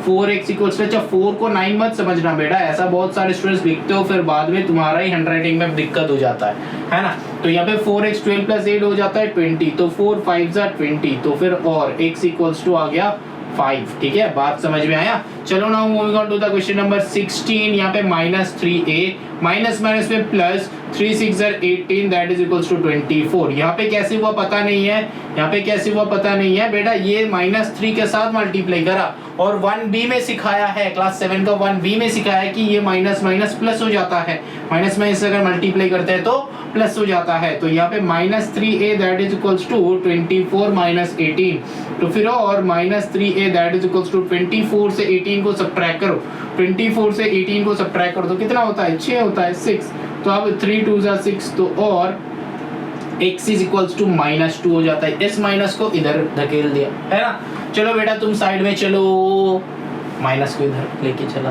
4x इक्वल्स टू, अच्छा 4 को 9 मत समझना बेटा, ऐसा बहुत सारे स्टूडेंट्स लिखते हो फिर बाद में तुम्हारा ही हैंडराइटिंग में दिक्कत हो जाता है ना। तो यहाँ पे 4x 12 प्लस 8 हो जाता है 20, तो 4 5 20, तो फिर और x इक्वल्स टू आ गया 5, ठीक है। बात समझ में आया। चलो now moving on to the question number 16। यहाँ पे -3a माइनस माइनस में plus 3 6 18, that is equals to 24। यहाँ पे कैसे हुआ पता नहीं है, यहाँ पे कैसे हुआ पता नहीं है बेटा, ये -3 के साथ मल्टीप्लाई करा और 1b में सिखाया है, क्लास 7 का 1b में सिखाया है कि ये माइनस माइनस प्लस हो जाता है, माइनस माइनस अगर मल्टीप्लाई करते हैं तो प्लस हो जाता है। तो यहाँ पे -3a that is equals to 24 minus 18, तो फिर और -3a that is equals to 24 से 18 को सब्ट्रैक्ट करो, 24 से 18 को सब्ट्रैक्ट करो तो कितना होता है 6 होता है 6, तो अब 3 2 6, तो और x इज इक्वल्स टू -2 हो जाता है। इस माइनस को इधर धकेल दिया, है ना। चलो बेटा तुम साइड में चलो, माइनस को इधर लेके चला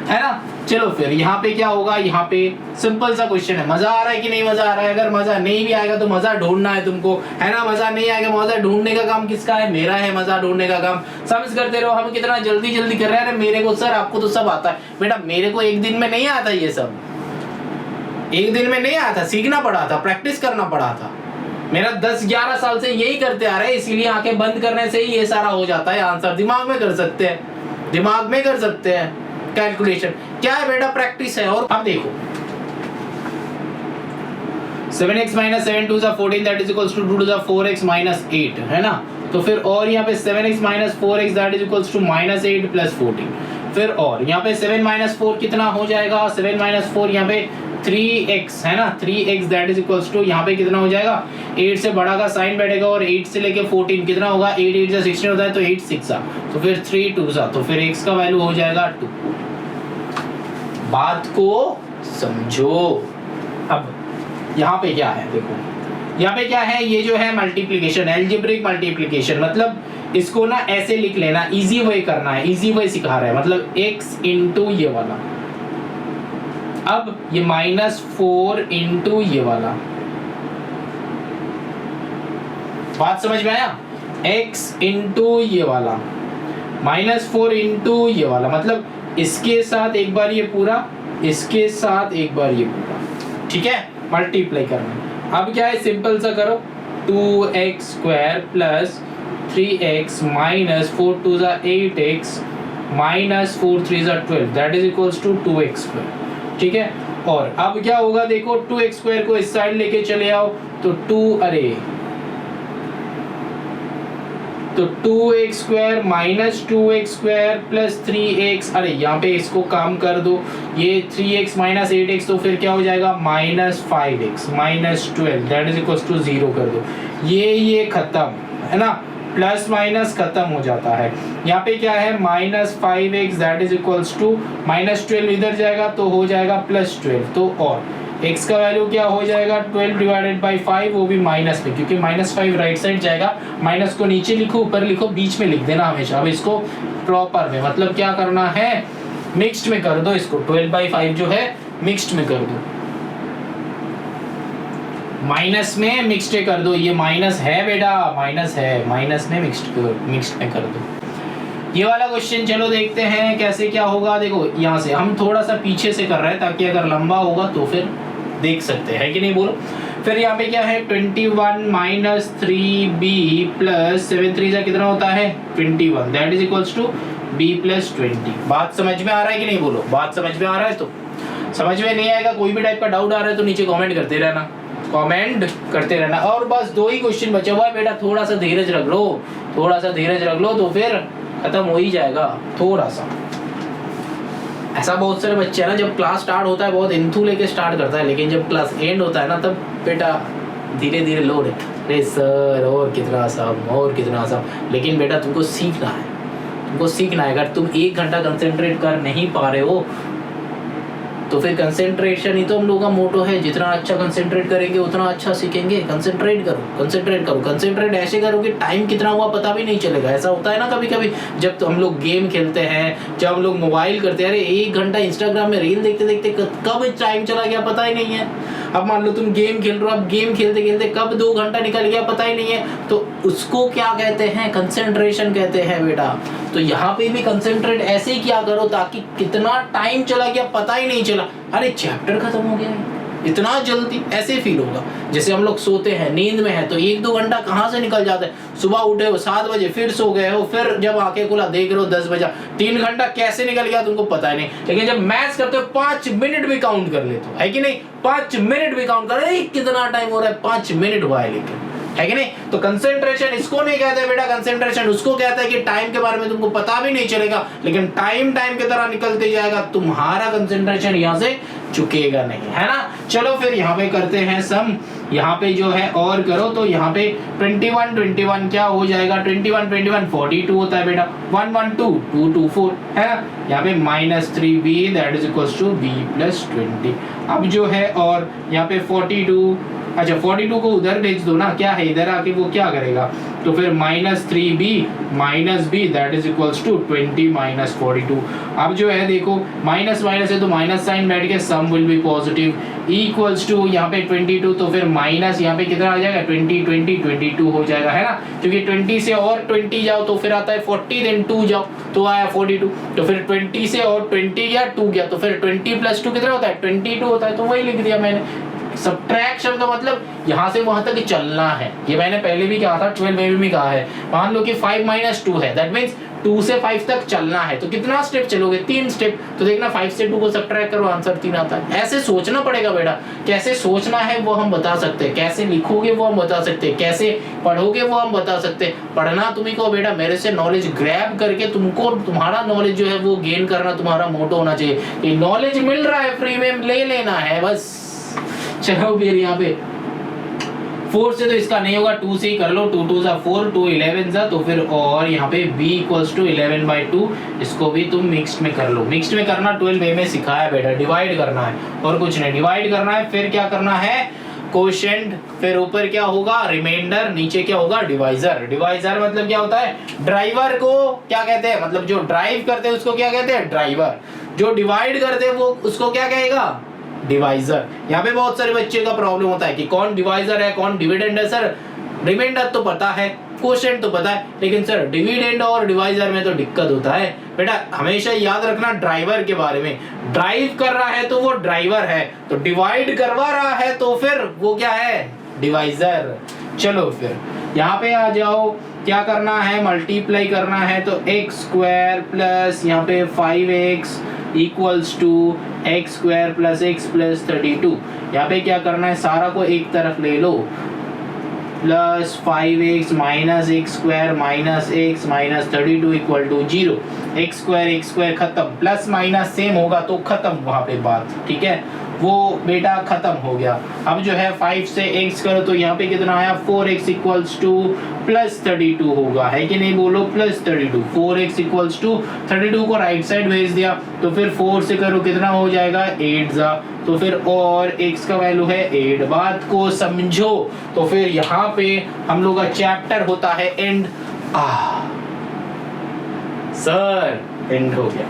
है ना। चलो फिर यहाँ पे क्या होगा, यहाँ पे सिंपल सा क्वेश्चन है। मजा आ रहा है कि नहीं मजा आ रहा है, अगर मजा नहीं भी आएगा तो मजा ढूंढना है तुमको, है ना। मजा नहीं आएगा, मजा ढूंढने का काम किसका है, मेरा है मजा ढूंढने का काम। समझ करते रहो, हम कितना जल्दी जल्दी कर रहे हैं। मेरे को सर आपको तो सब आता है बेटा, मेरे को एक दिन में नहीं आता, ये सब एक दिन में नहीं आया था, सीखना पड़ा था, प्रैक्टिस करना पड़ा था। मेरा 10-11 साल से यही करते आ रहे हैं, इसीलिए आंखें बंद करने से ही ये सारा हो जाता है। आंसर दिमाग में कर सकते हैं, दिमाग में कर सकते हैं। कैलकुलेशन क्या है बेटा, प्रैक्टिस है। और अब देखो 7x माइनस 7 2 ज़ा 14 दैट इज इक्वल्स टू 2 टू ज़ा 4x माइनस 8 है ना। तो फिर और यहाँ पे 7x minus 4x that is equals to minus 8 plus 14। फिर और यहाँ पे 7 माइनस 4 कितना हो जाएगा, 7 माइनस 4 यहाँ पे 3x है ना, 3x that is equals to यहाँ पे कितना हो जाएगा, 8 से बड़ा का साइन बैठेगा और 8 से लेके 14 कितना होगा, 8 8 जा 16 होता है तो 8 6 तो फिर 3 2 सा, तो फिर x का वैल्यू हो जाएगा 2। बात को समझो। अब यहाँ पे क्या है देखो, यहाँ पे क्या है, ये जो है मल्टीप्लिकेशन, एल्जेब्रिक मल्टीप्लिकेशन, मतलब इसको ना ऐसे लिख लेना, इजी वे करना है, इजी वे सिखा रहा है, मतलब x इंटू ये वाला, अब ये -4 इंटू ये वाला, बात समझ में आया, x इंटू ये वाला -4 इंटू ये वाला, मतलब इसके साथ एक बार ये पूरा, इसके साथ एक बार ये पूरा, ठीक है, मल्टीप्लाई करना। अब क्या है, सिंपल सा करो, 2x square plus 3x minus 4 2 ज़ा 8x माइनस 4 3 ज़ा 12 that is equals to 2x square, ठीक है। और अब क्या होगा देखो, 2x स्क्वायर को इस साइड लेके चले आओ तो 2x square minus 2x square plus 3x, अरे यहाँ पे इसको काम कर दो, ये 3x माइनस 8x तो फिर क्या हो जाएगा, minus 5x minus 12 that is equals to 0 कर दो, ये खत्म है ना, प्लस माइनस खत्म हो जाता है। यहाँ पे क्या है, -5x that is equals to -12 इधर जाएगा तो हो जाएगा +12, तो और x का वैल्यू क्या हो जाएगा, 12 डिवाइडेड बाई 5, वो भी माइनस में, क्योंकि -5 राइट साइड जाएगा, माइनस को नीचे लिखो ऊपर लिखो, बीच में लिख देना हमेशा। अब इसको प्रॉपर में, मतलब क्या करना है, मिक्स्ड में कर दो इसको, 12/5 जो है मिक्स्ड में कर दो, माइनस में मिक्स्ड कर दो, ये माइनस है बेटा, माइनस है, माइनस में मिक्स्ड में कर दो। ये वाला क्वेश्चन चलो देखते हैं कैसे क्या होगा। देखो यहाँ से हम थोड़ा सा पीछे से कर रहे हैं ताकि अगर लंबा होगा तो फिर देख सकते हैं कि नहीं, बोलो। फिर यहाँ पे क्या है, 21 माइनस 3b प्लस 7 3 जा कितना होता है, 21 that is equals to b plus 20। बात समझ में आ रहा है कि नहीं, बोलो। बात समझ में आ रहा है, तो समझ में नहीं आएगा, कोई भी टाइप का डाउट आ रहा है तो नीचे कमेंट करते रहना, कमेंट करते रहना। और बस 2 ही क्वेश्चन बचा हुआ है बेटा, थोड़ा सा धीरज रख लो, थोड़ा सा धीरज रख लो तो फिर खत्म हो ही जाएगा, थोड़ा सा। ऐसा बहुत सारे बच्चे हैं ना, जब क्लास स्टार्ट होता है बहुत इंथू लेके स्टार्ट करता है, लेकिन जब क्लास एंड होता है ना तब बेटा धीरे धीरे लो रे, अरे सर और कितना आसान, और कितना आसान। लेकिन बेटा तुमको सीखना है, तुमको सीखना है। अगर तुम 1 घंटा कंसेंट्रेट कर नहीं पा रहे हो तो फिर कंसेंट्रेशन ही तो हम लोगों का मोटो है, जितना अच्छा कंसेंट्रेट करेंगे उतना अच्छा सीखेंगे। कंसेंट्रेट करो, कंसेंट्रेट करो, कंसेंट्रेट ऐसे करो कि टाइम कितना हुआ पता भी नहीं चलेगा। ऐसा होता है ना कभी कभी, जब तो हम लोग गेम खेलते हैं, जब हम लोग मोबाइल करते हैं, अरे 1 घंटा इंस्टाग्राम में रील देखते देखते कब टाइम चला गया पता ही नहीं है। अब मान लो तुम गेम खेल रहे हो, अब गेम खेलते खेलते कब 2 घंटा निकल गया पता ही नहीं है, तो उसको क्या कहते हैं, कंसेंट्रेशन कहते हैं बेटा। तो यहाँ पे भी कंसेंट्रेट ऐसे ही किया करो ताकि कितना टाइम चला गया पता ही नहीं चला, अरे चैप्टर खत्म हो गया है, इतना जल्दी ऐसे फील होगा। जैसे हम लोग सोते हैं, नींद में है तो 1-2 घंटा कहाँ से निकल जाता है। सुबह उठे हो 7 बजे, फिर सो गए हो, फिर जब आंखें खुला देख रहे हो 10 बजा, 3 घंटा कैसे निकल गया तुमको पता ही नहीं। लेकिन जब मैथ्स करते हो 5 मिनट भी काउंट कर लेते हो, है कि नहीं, 5 मिनट भी काउंट कर, कितना टाइम हो रहा है, 5 मिनट हुआ है, लेकिन है कि नहीं। तो कंसेंट्रेशन इसको नहीं कहते बेटा, कंसेंट्रेशन उसको कहता है कि टाइम के बारे में तुमको पता भी नहीं चलेगा, लेकिन टाइम की तरह निकलते जाएगा, तुम्हारा कंसेंट्रेशन यहाँ से चुकेगा नहीं, है ना। चलो फिर यहाँ पे करते हैं सम, यहाँ पे जो है और करो तो यहाँ पे 21 क्या हो जाएगा, 21 42 होता है बेटा, 1 1 2 2 2 4 है ना। यहाँ पे -3b that is equals to b plus 20। अब जो है और यहाँ पे 42, अच्छा 42 को उधर भेज दो ना, क्या है इधर आके वो क्या करेगा, तो फिर -3b minus b that is equals to 20 minus 42। अब जो है देखो माइनस माइनस है तो माइनस साइन बैठ के sum will be positive, equals to यहाँ पे 22 तो फिर माइनस यहाँ पे कितना आ जाएगा 22 हो जाएगा, है ना। क्योंकि 20 से और 20 जाओ तो फिर आता है 40, देन 2 जाओ तो आया 42, तो फिर 20 से और 20 गया 2 गया तो फिर 20 प्लस 2 कितना होता है 22 होता है, तो वही लिख दिया मैंने। सब्ट्रैक्शन का मतलब यहाँ से वहां तक चलना है, ये मैंने पहले भी कहा था, 12 में भी कहा है। मान लो कि 5 - 2 है, दैट मींस 2 से 5 तक चलना है तो कितना स्टेप चलोगे, 3 स्टेप। तो देखना 5 से 2 को सब्ट्रैक्ट करो, आंसर 3 आता है। ऐसे सोचना पड़ेगा बेटा, कैसे सोचना है वो हम बता सकते हैं, कैसे लिखोगे वो हम बता सकते हैं, कैसे पढ़ोगे वो हम बता सकते हैं। पढ़ना तुम्ही को बेटा, मेरे से नॉलेज ग्रैब करके तुमको तुम्हारा नॉलेज जो है वो गेन करना तुम्हारा मोटो होना चाहिए। ये नॉलेज मिल रहा है फ्री में, ले लेना है बस। चलो फिर यहाँ पे 4 से तो इसका नहीं होगा, 2 से ही कर लो, 2 2 सा 4, 2 11 सा, तो फिर और यहाँ पे b इक्वल्स टू 11/2, इसको भी तुम मिक्स्ड में कर लो। मिक्स्ड में करना 12 वे में सिखाया बेटा, डिवाइड करना है और कुछ नहीं, डिवाइड करना है। फिर क्या करना है, कोशेंट, फिर ऊपर क्या होगा रिमाइंडर, नीचे क्या होगा डिवाइजर। डिवाइजर मतलब क्या होता है, ड्राइवर को क्या कहते हैं, मतलब जो ड्राइव करते हैं उसको क्या कहते हैं, ड्राइवर। जो डिवाइड करते हैं वो उसको क्या कहेगा, डिवाइजर। यहाँ पे बहुत सारे बच्चे का प्रॉब्लम होता है कि कौन डिवाइजर है कौन डिविडेंड है। सर रिमाइंडर तो पता है, कोशेंट तो पता है, लेकिन सर डिविडेंड और डिवाइजर में तो दिक्कत होता है। बेटा हमेशा याद रखना ड्राइवर के बारे में, ड्राइव कर रहा है तो वो ड्राइवर है, तो डिवाइड करवा रहा है तो फिर वो क्या है, डिवाइजर। चलो फिर यहाँ पे आ जाओ, क्या करना है, मल्टीप्लाई करना है, तो x स्क्वायर प्लस यहाँ पे 5x equals to x square plus x plus 32। यहाँ पे क्या करना है, सारा को एक तरफ ले लो, plus 5x minus x square minus x minus 32 equal to 0। X square खत्म, प्लस माइनस सेम होगा तो खत्म वहां पे बात, ठीक है, वो बेटा खत्म हो गया। अब जो है 5 से x करो तो यहाँ पे कितना आया, 4x इक्वल्स टू प्लस 32 होगा, है कि नहीं, बोलो प्लस 32। 4x इक्वल्स टू 32 को राइट साइड भेज दिया, तो फिर 4 से करो कितना हो जाएगा, 8 जा, तो फिर और x का वैल्यू है 8। बात को समझो। तो फिर यहाँ पे हम लोग का चैप्टर होता है एंड। सर एंड हो गया,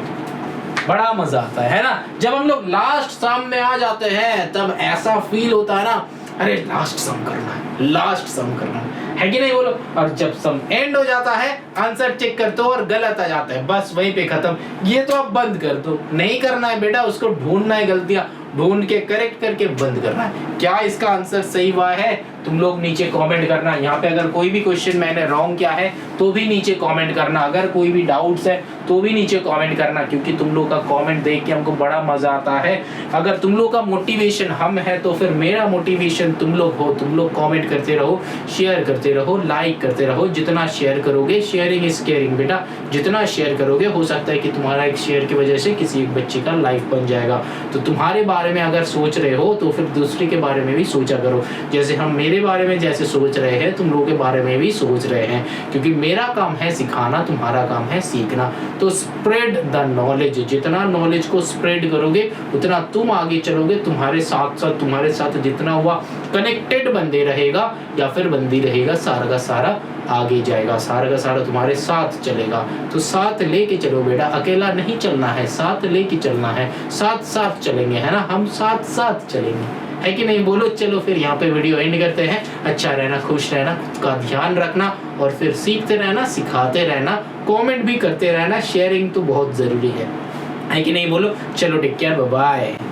बड़ा मजा आता है ना, जब हम लोग लास्ट सम में आ जाते हैं तब ऐसा फील होता है ना, अरे लास्ट सम करना है, लास्ट सम करना है कि नहीं, बोलो। और जब सम एंड हो जाता है आंसर चेक करते हो और गलत आ जाता है, बस वहीं पे खत्म। ये तो आप बंद कर दो, नहीं करना है बेटा, उसको ढूंढना है, गलतियां ढूंढ के करेक्ट करके बंद करना है। क्या इसका आंसर सही हुआ है, तुम लोग नीचे कमेंट करना। यहाँ पे अगर कोई भी क्वेश्चन मैंने रॉन्ग किया है तो भी नीचे कमेंट करना, अगर कोई भी डाउट्स है तो भी नीचे कमेंट करना, क्योंकि तुम लोग का कमेंट देख के हमको बड़ा मजा आता है। अगर तुम लोग का मोटिवेशन हम है तो फिर मेरा मोटिवेशन तुम लोग हो। तुम लोग कमेंट करते रहो, शेयर करते रहो, लाइक करते रहो। जितना शेयर करोगे, शेयरिंग इज केयरिंग बेटा, जितना शेयर करोगे हो सकता है कि तुम्हारा एक शेयर की वजह से किसी एक बच्चे का लाइफ बन जाएगा। तो तुम्हारे बारे में अगर सोच रहे हो तो फिर दूसरे के बारे में भी सोचा करो, जैसे हम मेरे बारे में जैसे सोच रहे हैं तुम लोगों के बारे में भी सोच रहे हैं, क्योंकि मेरा काम है सिखाना, तुम्हारा काम है सीखना। तो स्प्रेड द नॉलेज, जितना नॉलेज को स्प्रेड करोगे उतना तुम आगे चलोगे। तुम्हारे साथ जितना हुआ कनेक्टेड बंदे रहेगा या फिर बंदी रहेगा, सारा का सारा आगे जाएगा, सारा का सारा तुम्हारे साथ चलेगा। तो साथ लेके चलो बेटा, अकेला नहीं चलना है, साथ लेके चलना है, साथ साथ चलेंगे, है ना, हम साथ साथ चलेंगे, है कि नहीं, बोलो। चलो फिर यहाँ पे वीडियो एंड करते हैं। अच्छा रहना, खुश रहना, खुद का ध्यान रखना और फिर सीखते रहना, सिखाते रहना, कमेंट भी करते रहना। शेयरिंग तो बहुत जरूरी है कि नहीं, बोलो। चलो टेक केयर, बाय बाय।